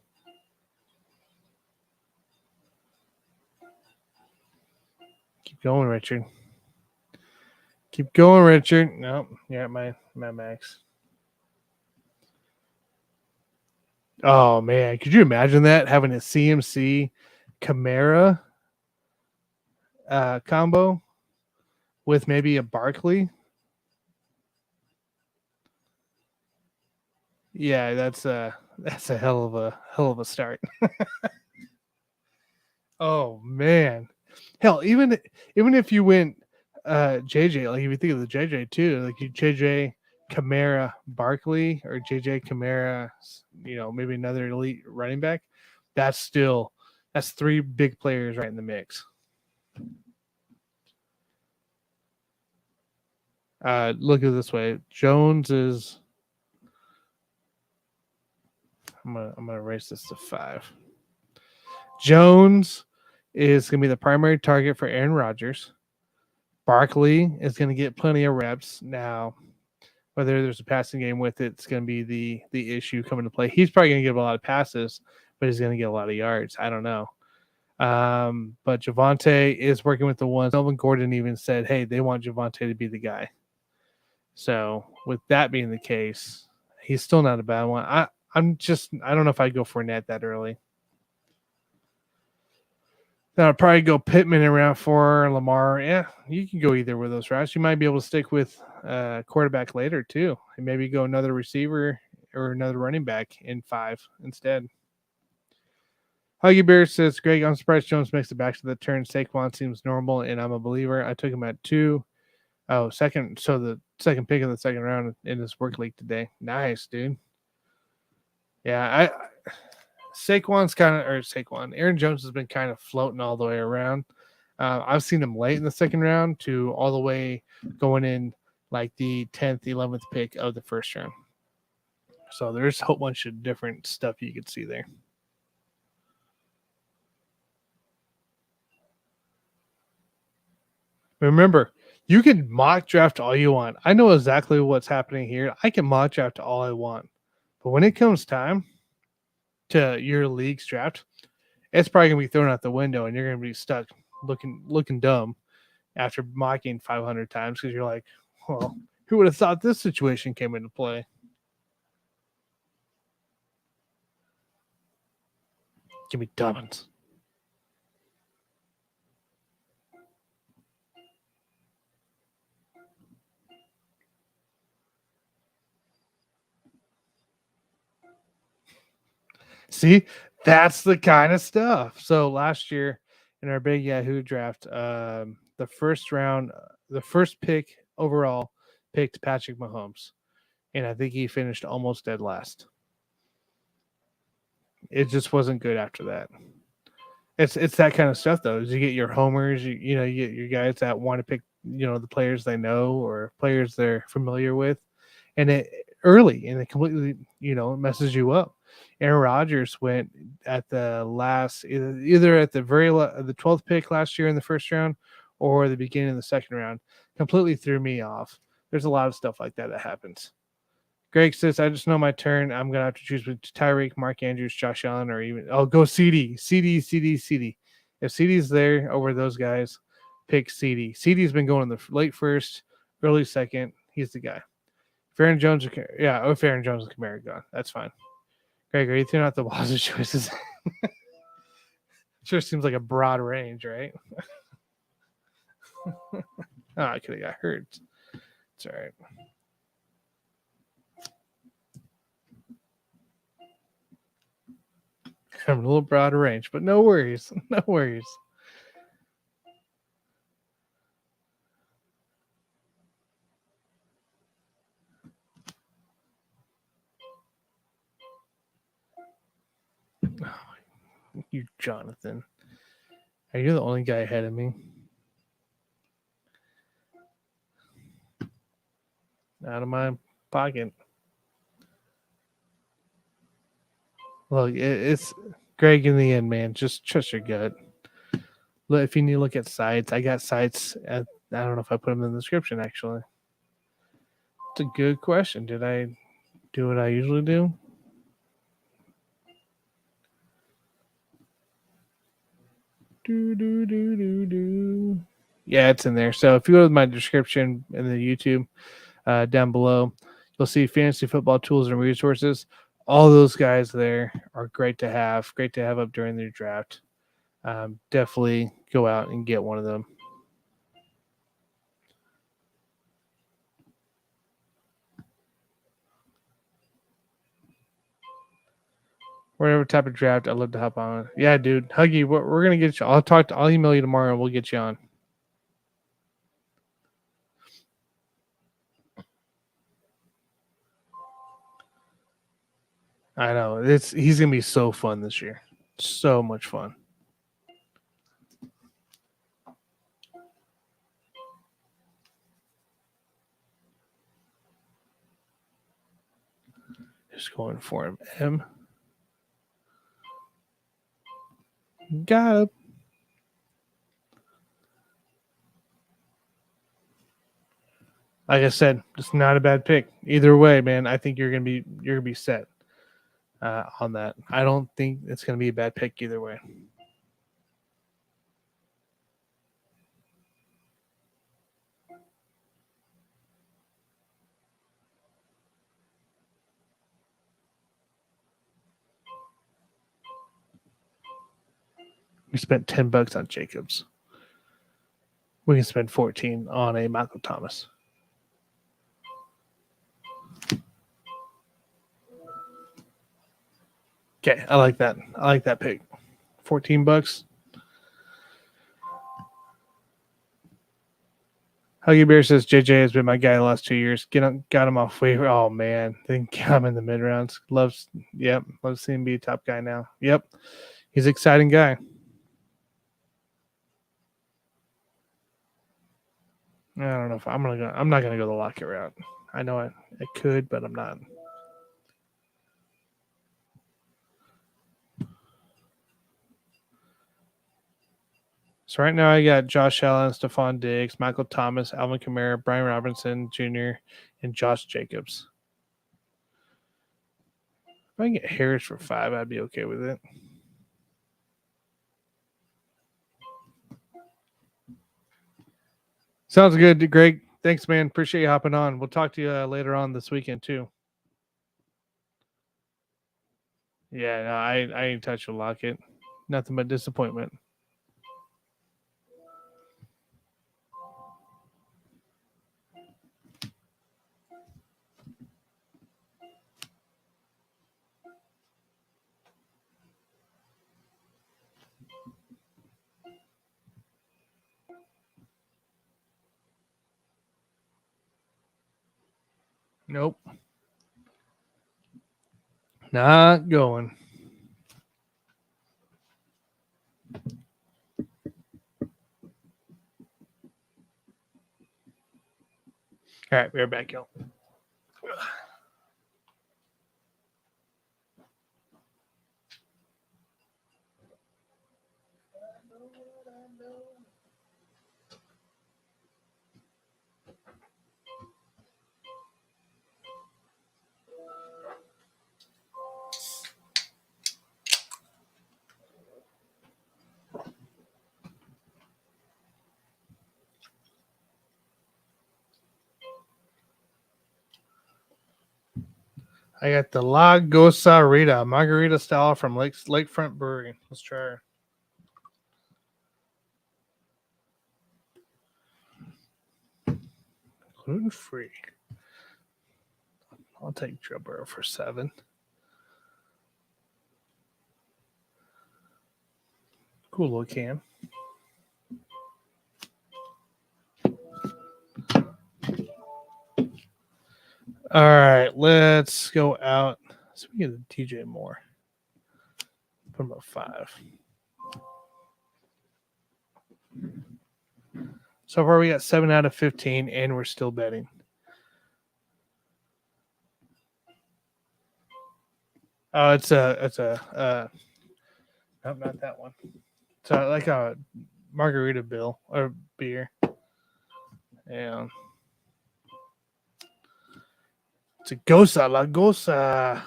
Speaker 1: Keep going, Richard. Keep going, Richard. No, you're at my max. Oh man, could you imagine that having a CMC Camara combo with maybe a Barkley? Yeah, that's a hell of a start. Oh man, hell, even if you went JJ, like if you think of the JJ too, like you JJ Camara Barkley or JJ Camara, maybe another elite running back, that's three big players right in the mix. Look at it this way. Jones is. I'm gonna erase this to 5. Jones is gonna be the primary target for Aaron Rodgers. Barkley is gonna get plenty of reps. Now, whether there's a passing game with it, it's gonna be the issue coming to play. He's probably gonna get a lot of passes, but he's gonna get a lot of yards. I don't know. But Javonte is working with the ones. Melvin Gordon even said, hey, they want Javonte to be the guy. So with that being the case, he's still not a bad one. I don't know if I'd go Fournette that early. Then I'd probably go Pittman in round 4, Lamar. Yeah, you can go either with those routes. You might be able to stick with quarterback later too, and maybe go another receiver or another running back in 5 instead. Huggy Bear says, Greg, I'm surprised Jones makes it back to the turn. Saquon seems normal, and I'm a believer. I took him at 2. Oh, second. So the second pick of the second round in this work league today. Nice, dude. Yeah, Aaron Jones has been kind of floating all the way around. I've seen him late in the second round to all the way going in like the 10th, 11th pick of the first round. So there's a whole bunch of different stuff you could see there. Remember, you can mock draft all you want. I know exactly what's happening here. I can mock draft all I want. But when it comes time to your league's draft, it's probably going to be thrown out the window and you're going to be stuck looking dumb after mocking 500 times because you're like, well, who would have thought this situation came into play? Give me Dobbins. See, that's the kind of stuff. So last year in our big Yahoo draft, the first pick overall picked Patrick Mahomes, and I think he finished almost dead last. It just wasn't good after that. It's that kind of stuff though. Is you get your homers, you get your guys that want to pick, the players they know or players they're familiar with, and it completely, messes you up. Aaron Rodgers went at the last, either at the the 12th pick last year in the first round or the beginning of the second round. Completely threw me off. There's a lot of stuff like that happens. Greg says, I just know my turn. I'm going to have to choose between Tyreek, Mark Andrews, Josh Allen, or even, go CD. If CD's there over those guys, pick CD. CD's been going in the late first, early second. He's the guy. If Aaron Jones and Kamara gone, that's fine. Greg, are you throwing out the Wazoo choices? Sure seems like a broad range, right? I could have got hurt. It's all right. I'm a little broad range, but no worries. No worries. Oh, you, Jonathan. Are you the only guy ahead of me? Out of my pocket. Look, it's Greg in the end, man. Just trust your gut. Look, if you need to look at sites, I got sites. I don't know if I put them in the description, actually. It's a good question. Did I do what I usually do? Yeah, it's in there. So if you go to my description in the YouTube down below, you'll see fantasy football tools and resources. All those guys there are great to have up during their draft. Definitely go out and get one of them. Whatever type of draft, I'd love to hop on. Yeah, dude, Huggy, we're gonna get you. I'll email you tomorrow, and we'll get you on. I know he's gonna be so fun this year. So much fun. Just going for him. M. Got him. Like I said, it's not a bad pick. Either way, man, I think you're gonna be set on that. I don't think it's gonna be a bad pick either way. We spent $10 on Jacobs. We can spend 14 on a Michael Thomas. Okay, I like that. I like that pick. $14. Huggy Bear says JJ has been my guy the last 2 years. Got him off waiver. Oh man, then got him in the mid rounds. Loves seeing him be a top guy now. Yep, he's an exciting guy. I don't know if I'm not gonna go the Lockett route. I know I could, but I'm not. So right now I got Josh Allen, Stephon Diggs, Michael Thomas, Alvin Kamara, Brian Robinson Jr., and Josh Jacobs. If I can get Harris for 5, I'd be okay with it. Sounds good, Greg. Thanks, man. Appreciate you hopping on. We'll talk to you later on this weekend too. Yeah, no, I ain't touching Lockett. Nothing but disappointment. Nope. Not going. All right, we're back, y'all. I got the Lagosa Rita margarita style from Lakefront Brewery. Let's try her. Gluten free. I'll take Joe Burrow for 7. Cool little can. All right, let's go out. So we get a DJ Moore. Put him at 5. So far, we got 7 out of 15, and we're still betting. Oh, it's a nope, not that one. It's like a margarita bill or beer. And it's a Lagosa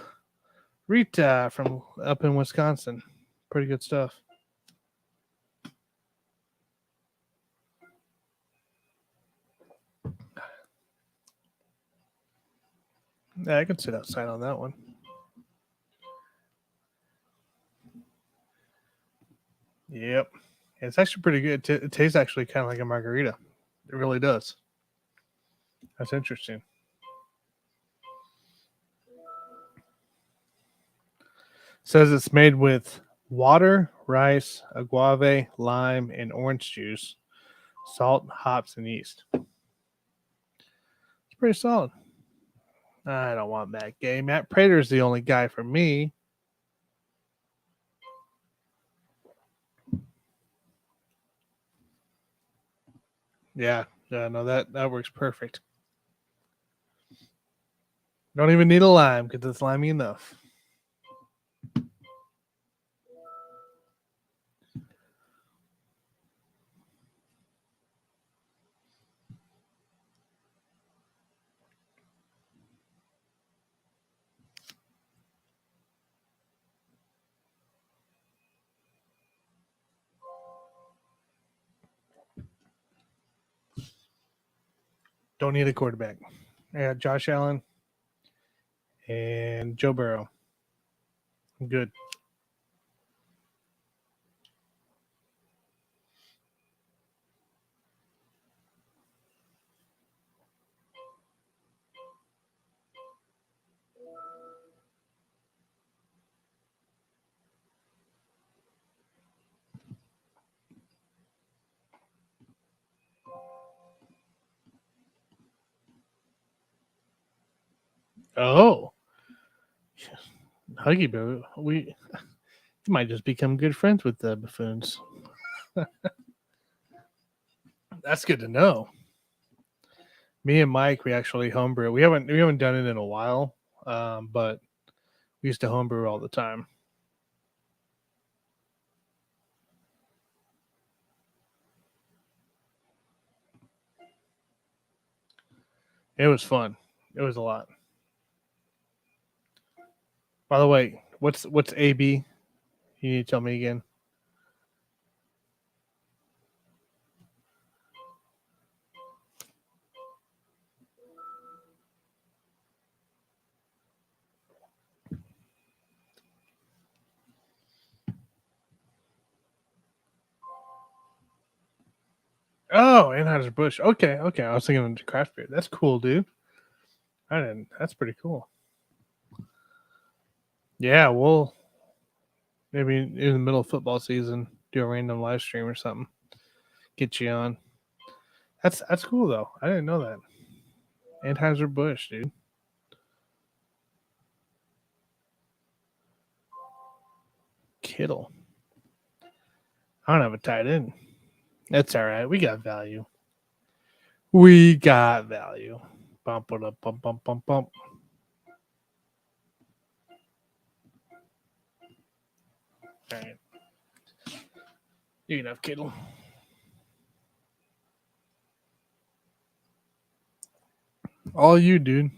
Speaker 1: Rita from up in Wisconsin. Pretty good stuff. Yeah, I can sit outside on that one. Yep. It's actually pretty good. It tastes actually kind of like a margarita. It really does. That's interesting. It says it's made with water, rice, agave, lime, and orange juice, salt, hops, and yeast. It's pretty solid. I don't want Matt Gay. Matt Prater's the only guy for me. Yeah, no, that works perfect. Don't even need a lime because it's limey enough. Don't need a quarterback. I got Josh Allen and Joe Burrow. I'm good. Oh, Huggy Bear. We might just become good friends with the buffoons. That's good to know. Me and Mike, we actually homebrew. We haven't done it in a while, but we used to homebrew all the time. It was fun. It was a lot. By the way, what's AB? You need to tell me again. Oh, Anheuser Busch. Okay, okay. I was thinking of craft beer. That's cool, dude. I didn't. That's pretty cool. Yeah, we'll maybe in the middle of football season do a random live stream or something. Get you on. That's cool though. I didn't know that. Anheuser Busch, dude. Kittle. I don't have a tight end. That's all right. We got value. We got value. Bump it up, bump, bump, bump, bump. All right. You can have Kittle. All you, dude.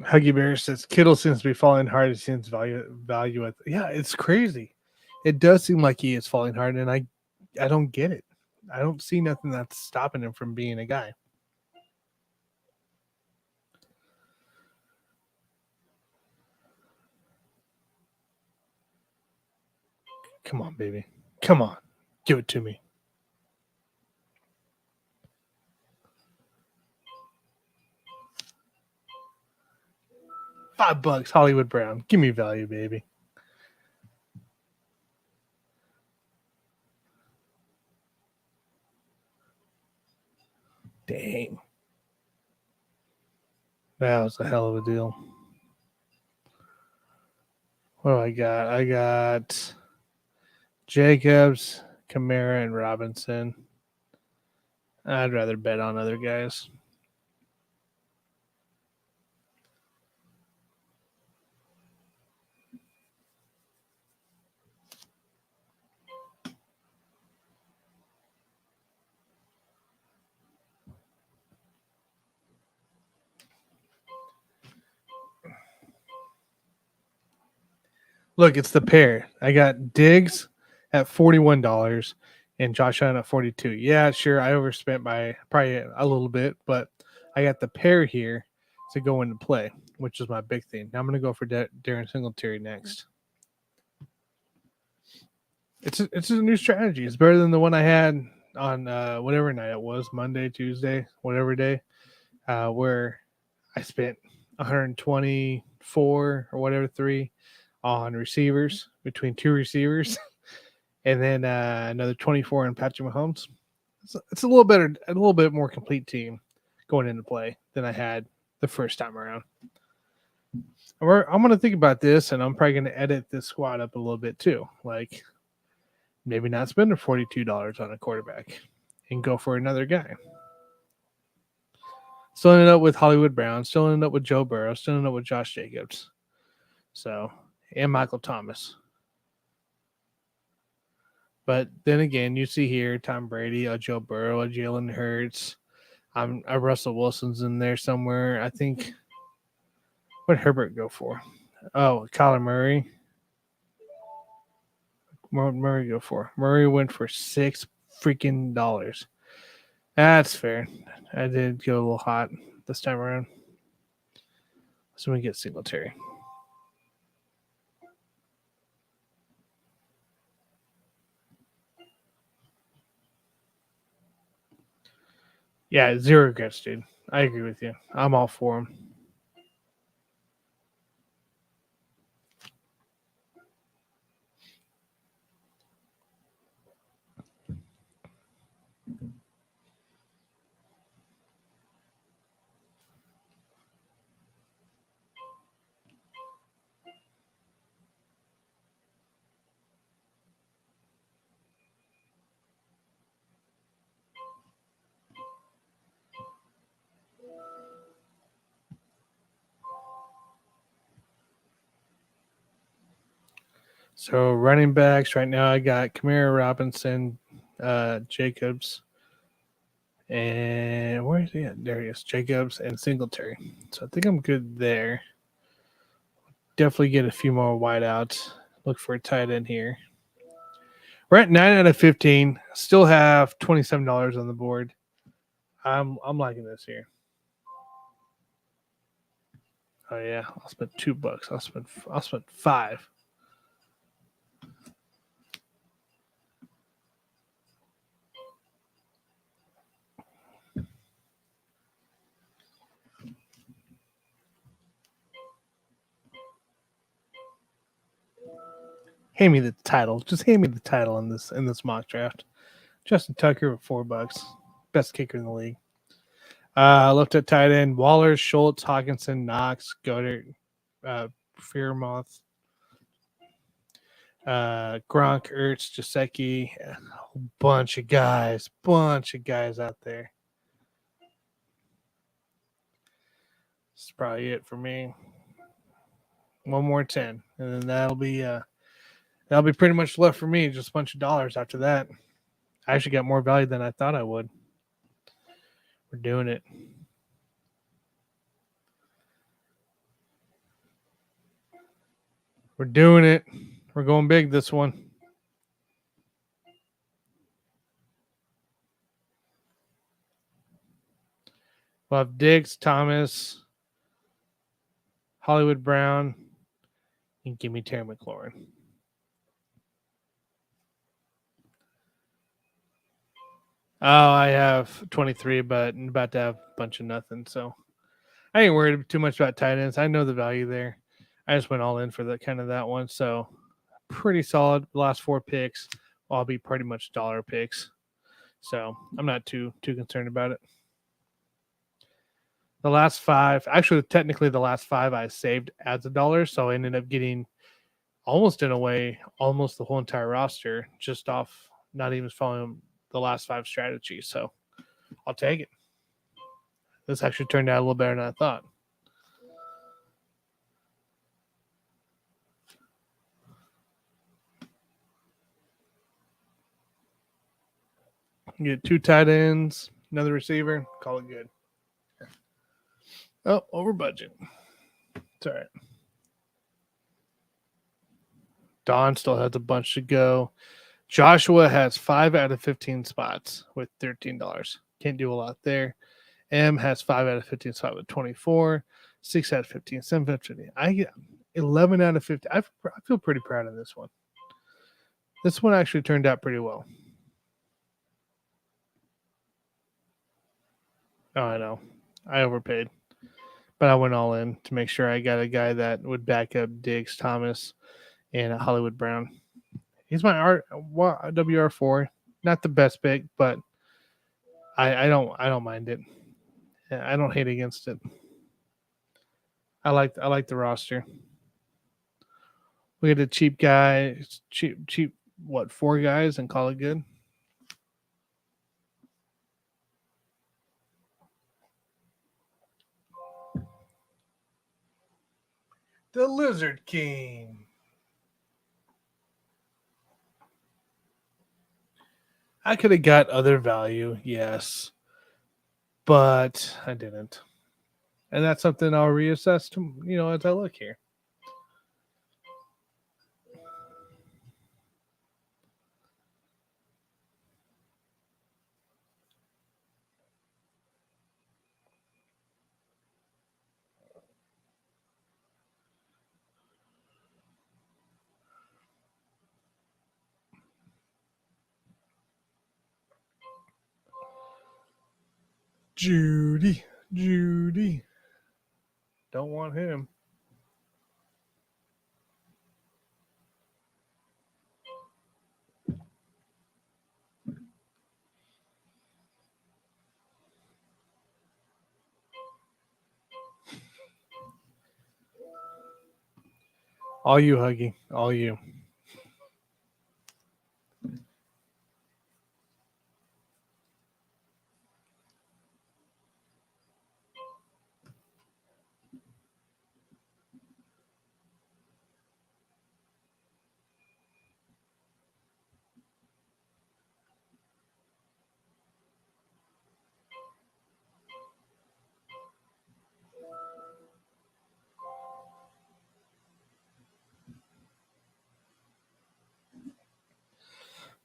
Speaker 1: Huggy Bear says Kittle seems to be falling hard. It seems value at yeah, it's crazy. It does seem like he is falling hard, and I don't get it. I don't see nothing that's stopping him from being a guy. Come on, baby. Come on. Give it to me. $5, Hollywood Brown. Give me value, baby. Dang. That was a hell of a deal. What do I got? I got Jacobs, Kamara, and Robinson. I'd rather bet on other guys. Look, it's the pair. I got Diggs at $41 and Josh Allen at 42. Yeah, sure, I overspent by probably a little bit, but I got the pair here to go into play, which is my big thing. Now I'm going to go for Darren Singletary next. It's a new strategy. It's better than the one I had on whatever night it was, Monday, Tuesday, whatever day, where I spent 124 or whatever three on receivers between two receivers, and then another 24 on Patrick Mahomes. It's a little better, a little bit more complete team going into play than I had the first time around. I'm going to think about this, and I'm probably going to edit this squad up a little bit too. Like maybe not spend $42 on a quarterback and go for another guy. Still ended up with Hollywood Brown. Still ended up with Joe Burrow. Still ended up with Josh Jacobs. So, and Michael Thomas. But then again, you see here Tom Brady, a Joe Burrow, a Jalen Hurts. A Russell Wilson's in there somewhere. I think. What did Herbert go for? Oh, Kyler Murray. What did Murray go for? Murray went for $6 freaking dollars. That's fair. I did go a little hot this time around. So we get Singletary. Yeah, zero regrets, dude. I agree with you. I'm all for him. So running backs right now, I got Kamara, Robinson, Jacobs, and where is he at? There he is, Jacobs and Singletary. So I think I'm good there. Definitely get a few more wideouts. Look for a tight end here. We're at 9 out of 15. Still have $27 on the board. I'm liking this here. Oh yeah, I'll spend $2. I'll spend $5. Hand me the title. Just hand me the title in this mock draft. Justin Tucker with $4. Best kicker in the league. Looked at tight end Waller, Schultz, Hawkinson, Knox, Goddard, Fearmoth, Gronk, Ertz, Jaceki, a bunch of guys out there. That's probably it for me. One more 10, and then that'll be pretty much left for me. Just a bunch of dollars after that. I actually got more value than I thought I would. We're doing it. We're doing it. We're going big this one. We'll have Diggs, Thomas, Hollywood Brown, and give me Terry McLaurin. Oh, I have 23, but I'm about to have a bunch of nothing. So I ain't worried too much about tight ends. I know the value there. I just went all in for that one. So pretty solid. The last 4 picks will all be pretty much dollar picks. So I'm not too concerned about it. The last 5, actually, technically the last 5 I saved as $1. So I ended up getting almost in a way, almost the whole entire roster just off not even following the last 5 strategies. So I'll take it. This actually turned out a little better than I thought. You get 2 tight ends, another receiver, call it good. Oh, over budget. It's all right. Don still has a bunch to go. Joshua has 5 out of 15 spots with $13. Can't do a lot there. M has 5 out of 15 spots with 24. 6 out of 15, 7 out of 15. I get 11 out of 50. I feel pretty proud of this one. This one actually turned out pretty well. Oh, I know. I overpaid. But I went all in to make sure I got a guy that would back up Diggs, Thomas, and Hollywood Brown. He's my WR4. Not the best pick, but I don't mind it. I don't hate against it. I like the roster. We get a cheap guy, cheap. What, 4 guys and call it good? The Lizard King. I could have got other value, yes, but I didn't. And that's something I'll reassess to, as I look here. Judy. Don't want him. All you, Huggy. All you.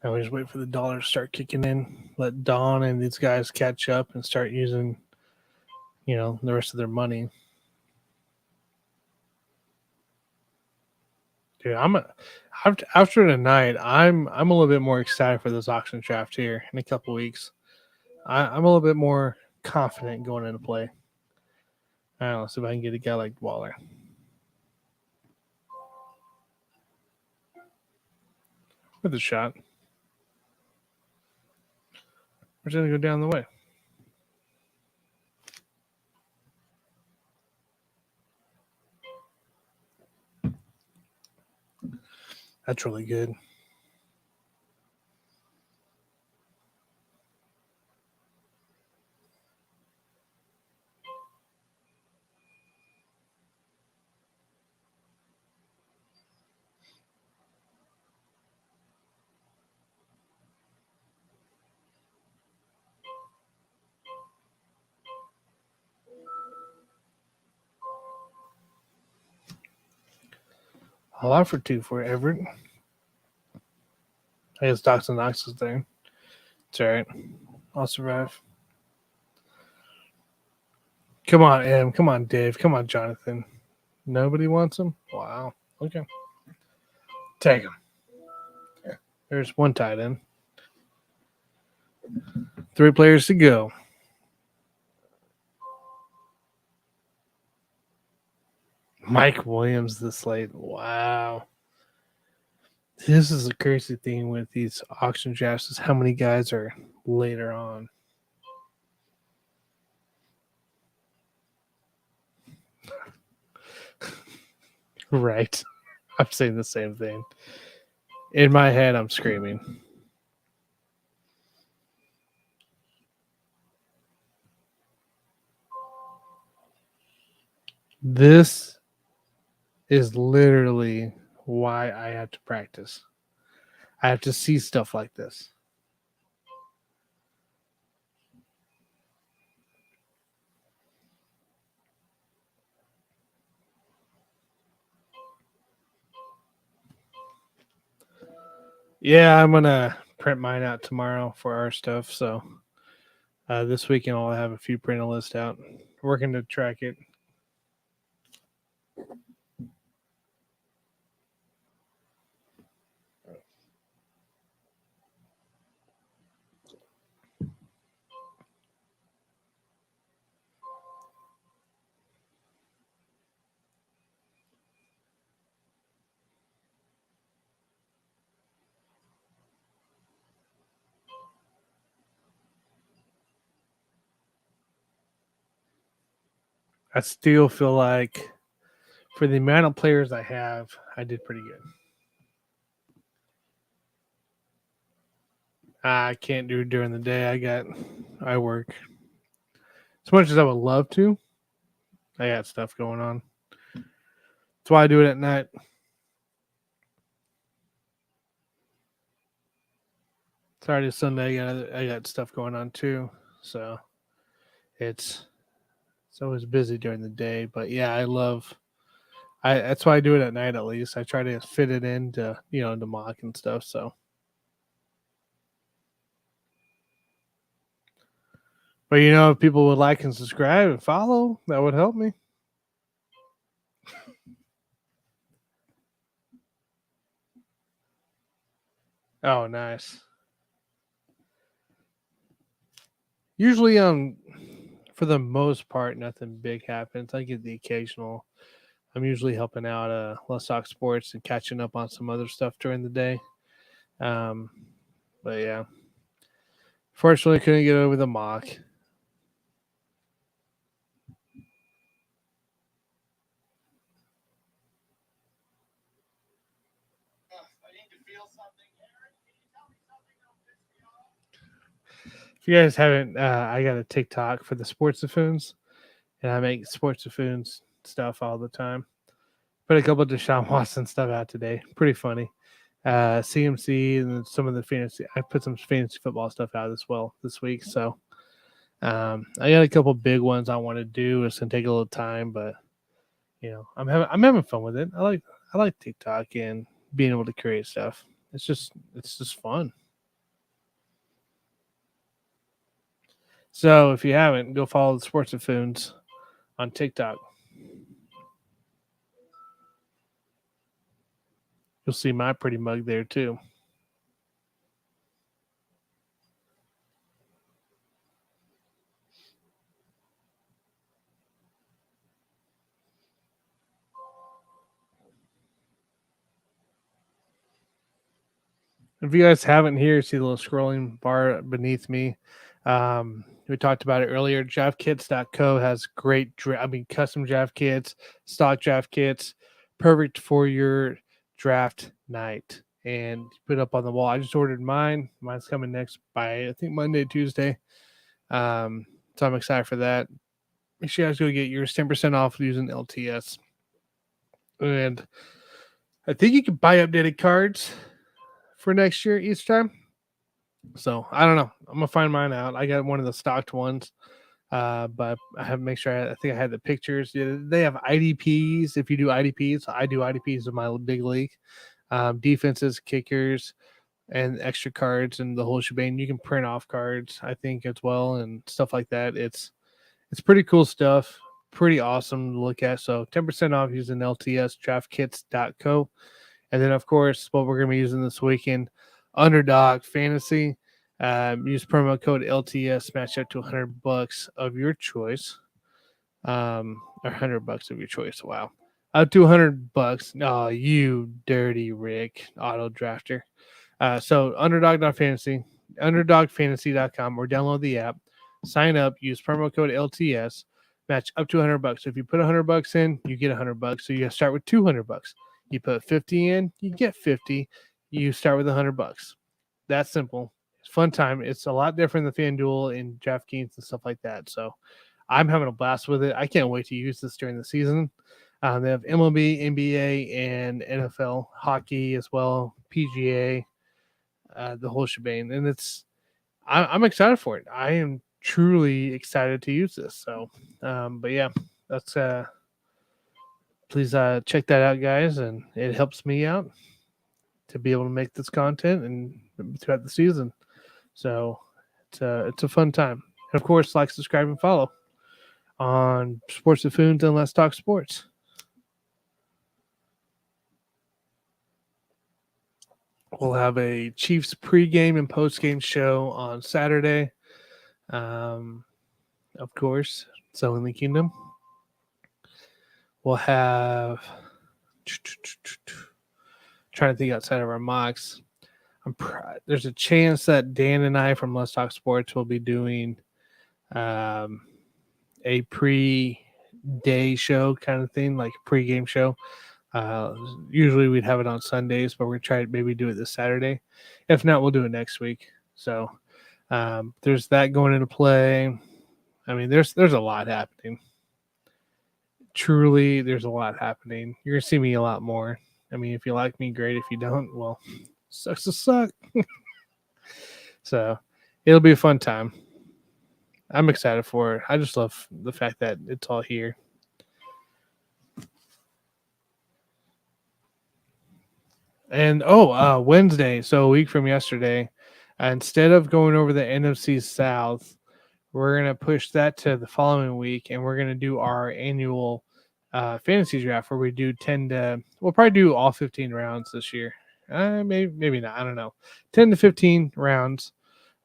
Speaker 1: I always wait for the dollar to start kicking in. Let Don and these guys catch up and start using, the rest of their money. Dude, after tonight, I'm a little bit more excited for this auction draft here in a couple weeks. I'm a little bit more confident going into play. I don't know, see if I can get a guy like Waller. With a shot. We're just gonna go down the way. That's really good. I'll offer 2 for Everett. I guess Dawson Knox is there. It's all right. I'll survive. Come on, Em. Come on, Dave. Come on, Jonathan. Nobody wants him? Wow. Okay. Take him. Yeah. There's one tight end. 3 players to go. Mike Williams this late. Wow. This is a crazy thing with these auction drafts is how many guys are later on. Right. I'm saying the same thing. In my head, I'm screaming. This is literally why I have to practice. I have to see stuff like this. Yeah, I'm gonna print mine out tomorrow for our stuff. So this weekend I'll have a few print list out. Working to track it. I still feel like for the amount of players I have, I did pretty good. I can't do it during the day. I work. As much as I would love to, I got stuff going on. That's why I do it at night. Saturday, Sunday, I got stuff going on too. So it's always busy during the day. But yeah, that's why I do it at night at least. I try to fit it into into mock and stuff. So, but if people would like and subscribe and follow, that would help me. Oh, nice. Usually, for the most part, nothing big happens. I get the occasional. I'm usually helping out Let's Talk Sports and catching up on some other stuff during the day. Um, but yeah, fortunately, couldn't get over the mock. If you guys haven't, I got a TikTok for the Sports Affoons, and I make Sports Affoons stuff all the time. Put a couple of Deshaun Watson stuff out today. Pretty funny. CMC and some of the fantasy. I put some fantasy football stuff out as well this week. So I got a couple big ones I want to do. It's gonna take a little time, but I'm having fun with it. I like TikTok and being able to create stuff. It's just fun. So if you haven't, go follow the Sports Affoons on TikTok. You'll see my pretty mug there too. If you guys haven't here, see the little scrolling bar beneath me. We talked about it earlier. DraftKits.co has great, custom draft kits, stock draft kits, perfect for your draft night. And put up on the wall. I just ordered mine. Mine's coming next by I think Monday, Tuesday. So I'm excited for that. Make sure you guys go get yours 10% off using LTS. And I think you can buy updated cards for next year each time. So I don't know. I'm gonna find mine out. I got one of the stocked ones, but I have to make sure. I think I had the pictures. Yeah, they have IDPs. If you do IDPs, I do IDPs in my big league. Defenses, kickers, and extra cards and the whole shebang. You can print off cards, I think, as well, and stuff like that. It's pretty cool stuff. Pretty awesome to look at. So 10% off using LTS draftkits.co. And then, of course, what we're going to be using this weekend, Underdog Fantasy. Use promo code LTS, match up to $100 of your choice. Or $100 of your choice. Wow. Up to $100. Oh, you dirty Rick, auto drafter. So underdog.fantasy, underdogfantasy.com, or download the app. Sign up, use promo code LTS, match up to $100. So if you put $100 in, you get $100. So you start with $200. You put 50 in, you get 50. You start with $100. That's simple. It's fun time. It's a lot different than FanDuel and DraftKings and stuff like that. So I'm having a blast with it. I can't wait to use this during the season. They have MLB, NBA, and NFL hockey as well, PGA, the whole shebang, and I'm excited for it. I am truly excited to use this. So, but yeah, that's please check that out, guys, and it helps me out to be able to make this content and throughout the season. So it's a fun time. And of course, like, subscribe, and follow on Sports Buffoons and Let's Talk Sports. We'll have a Chiefs pregame and postgame show on Saturday. Of course, so in the Kingdom. We'll have trying to think outside of our mocks. There's a chance that Dan and I from Let's Talk Sports will be doing a pre-day show kind of thing, like a pre-game show. Usually we'd have it on Sundays, but we're trying to maybe do it this Saturday. If not, we'll do it next week. So there's that going into play. I mean, there's a lot happening. Truly, there's a lot happening. You're gonna see me a lot more. I mean, if you like me, great. If you don't, well, sucks to suck. So it'll be a fun time. I'm excited for it. I just love the fact that it's all here. And Wednesday, so a week from yesterday, instead of going over the NFC South, we're gonna push that to the following week, and we're gonna do our annual fantasy draft where we do we'll probably do all 15 rounds this year. Maybe not. I don't know. 10 to 15 rounds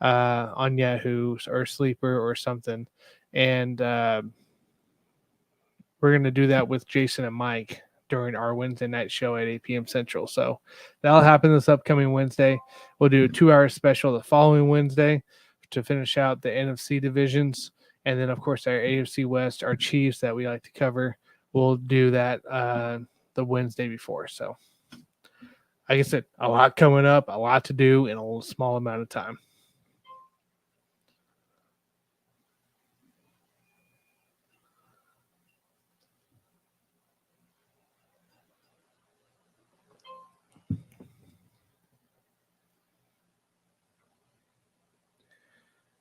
Speaker 1: on Yahoo or Sleeper or something, and we're gonna do that with Jason and Mike during our Wednesday night show at 8 p.m. Central. So that'll happen this upcoming Wednesday. We'll do a 2-hour special the following Wednesday to finish out the NFC divisions. And then, of course, our AFC West, our Chiefs that we like to cover, we'll do that the Wednesday before. So, like I said, a lot coming up, a lot to do in a small amount of time.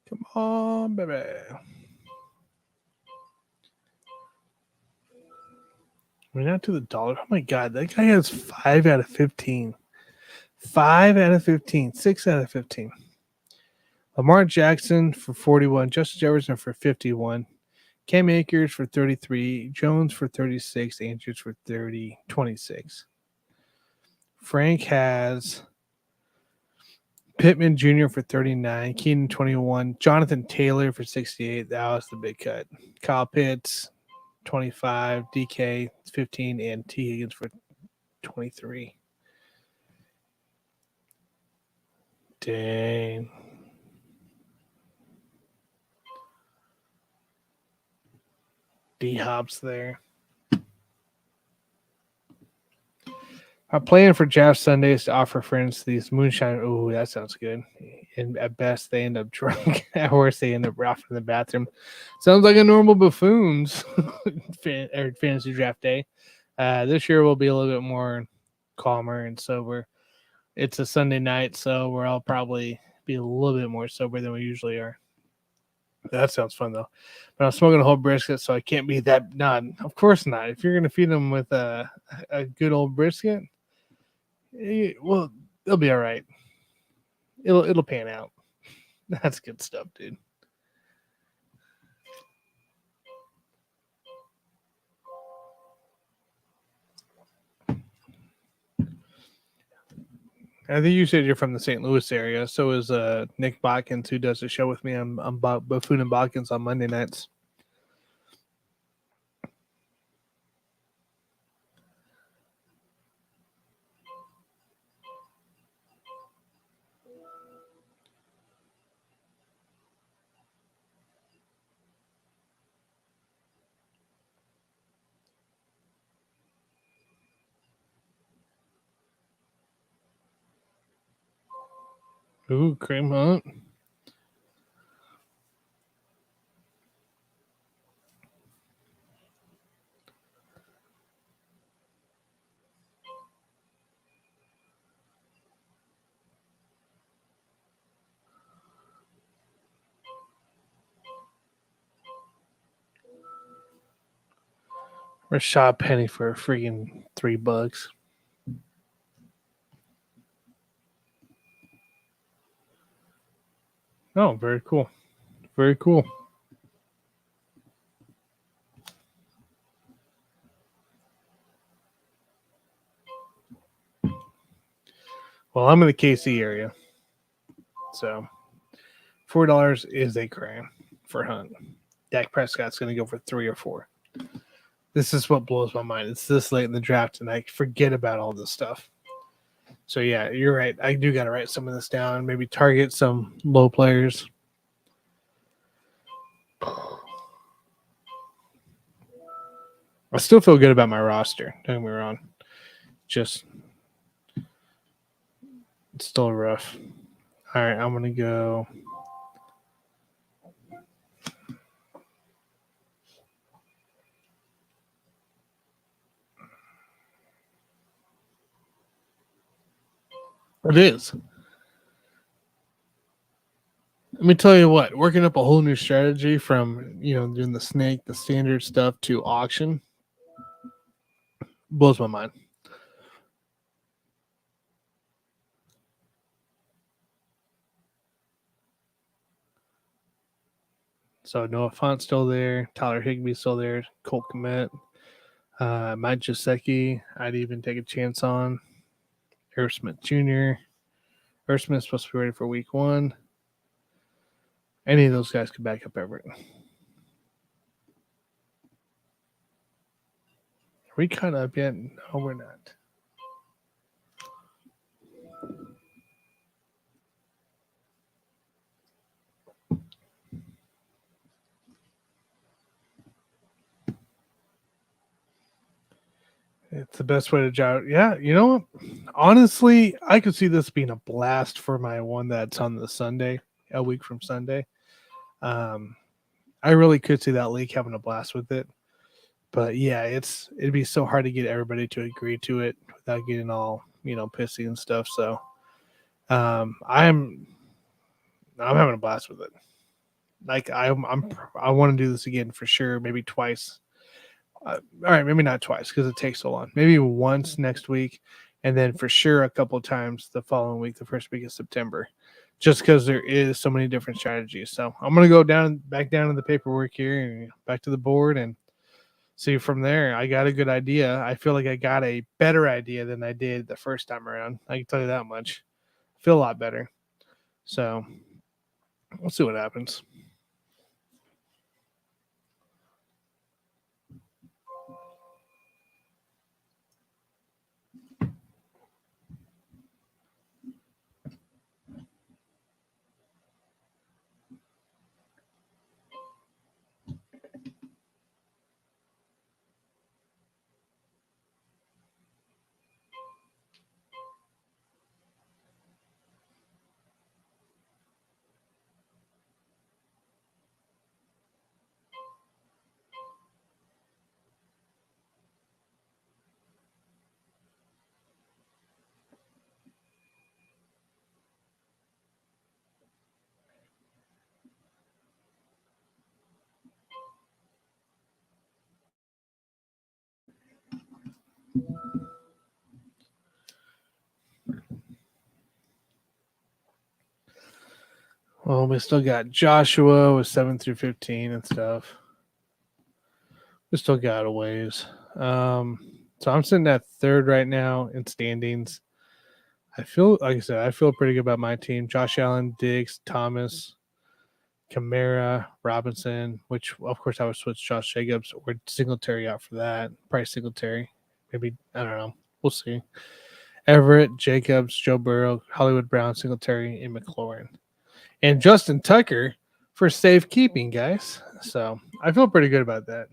Speaker 1: Come on, baby. We're not to the dollar. Oh my God, that guy has 5 out of 15. 5 out of 15. 6 out of 15. Lamar Jackson for 41. Justin Jefferson for 51. Cam Akers for 33. Jones for 36. Andrews for 26. Frank has Pittman Jr. for 39. Keenan 21. Jonathan Taylor for 68. That was the big cut. Kyle Pitts 25. DK 15. And T. Higgins for 23. Dang. D-Hop's there. Our plan for Draft Sunday is to offer friends these moonshine. Oh, that sounds good. And at best, they end up drunk. At worst, they end up rough in the bathroom. Sounds like a normal Buffoons fantasy draft day. This year will be a little bit more calmer and sober. It's a Sunday night, so we're all probably be a little bit more sober than we usually are. That sounds fun, though. But I'm smoking a whole brisket, so I can't be that. Not, of course not. If you're going to feed them with a good old brisket, well, they'll be all right. It'll pan out. That's good stuff, dude. I think you said you're from the St. Louis area. So is Nick Bodkins, who does the show with me on Buffoon and Bodkins on Monday nights. Ooh, cream hunt. Rashad Penny for a freaking $3. Oh, very cool. Very cool. Well, I'm in the KC area, so $4 is a crime for Hunt. Dak Prescott's going to go for 3 or 4. This is what blows my mind. It's this late in the draft, and I forget about all this stuff. So yeah, you're right. I do got to write some of this down. Maybe target some low players. I still feel good about my roster. Don't get me wrong. Just it's still rough. All right, I'm gonna go. It is. Let me tell you what. Working up a whole new strategy from doing the snake, the standard stuff to auction blows my mind. So Noah Fant's still there, Tyler Higbee's still there, Colt Kmet, Mike Jasecki, I'd even take a chance on. Irv Smith Jr. Irv Smith's supposed to be ready for week 1. Any of those guys could back up Everett. Are we caught up yet? No, we're not. It's the best way to jog. Yeah, you know what? Honestly, I could see this being a blast for my one that's on the Sunday, a week from Sunday. I really could see that league having a blast with it. But yeah, it'd be so hard to get everybody to agree to it without getting all pissy and stuff. So I'm having a blast with it. Like I want to do this again for sure, maybe twice. All right, maybe not twice because it takes so long. Maybe once next week, and then for sure a couple of times the following week, the first week of September, just because there is so many different strategies. So I'm gonna go back down to the paperwork here and back to the board and see from there. I got a good idea. I feel like I got a better idea than I did the first time around. I can tell you that much. I feel a lot better. So we'll see what happens. Well, we still got Joshua with 7 through 15 and stuff. We still got a ways. So I'm sitting at third right now in standings. I feel, like I said, I feel pretty good about my team. Josh Allen, Diggs, Thomas, Kamara, Robinson, which of course I would switch Josh Jacobs or Singletary out for that. Probably Singletary. Maybe, I don't know. We'll see. Everett, Jacobs, Joe Burrow, Hollywood Brown, Singletary, and McLaurin. And Justin Tucker for safekeeping, guys. So I feel pretty good about that.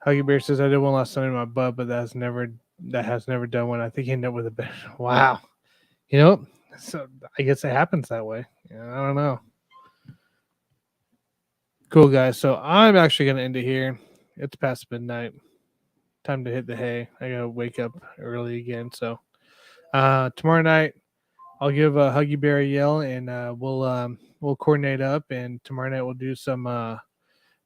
Speaker 1: Huggy Bear says I did one last Sunday in my butt, but that has never done one. I think he ended up with a bit. Wow. So I guess it happens that way. Yeah, I don't know. Cool, guys. So I'm actually going to end it here. It's past midnight. Time to hit the hay. I got to wake up early again. So tomorrow night, I'll give Huggy Bear a yell, and we'll coordinate up. And tomorrow night we'll do some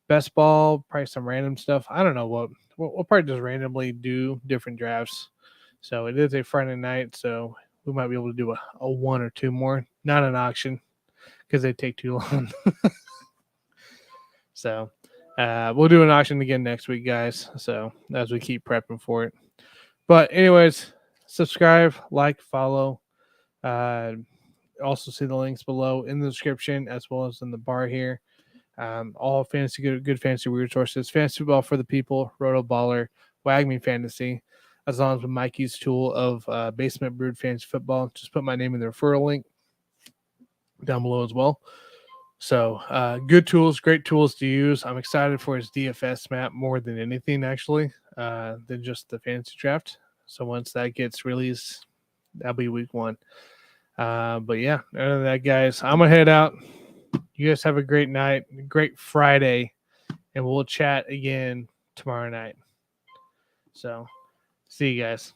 Speaker 1: best ball, probably some random stuff. I don't know what. We'll probably just randomly do different drafts. So it is a Friday night, so we might be able to do a one or two more, not an auction because they take too long. So we'll do an auction again next week, guys. So as we keep prepping for it. But anyways, subscribe, like, follow. Also see the links below in the description as well as in the bar here. All fantasy good fantasy resources. Fantasy football for the people, Roto Baller, Wagme Fantasy, as long as with Mikey's tool of Basement Brewed Fantasy Football. Just put my name in the referral link down below as well. So good tools, great tools to use. I'm excited for his DFS map more than anything, actually, than just the fantasy draft. So once that gets released, that'll be week 1. But yeah, other than that, guys, I'm gonna head out. You guys have a great night, great Friday, and we'll chat again tomorrow night. So see you guys.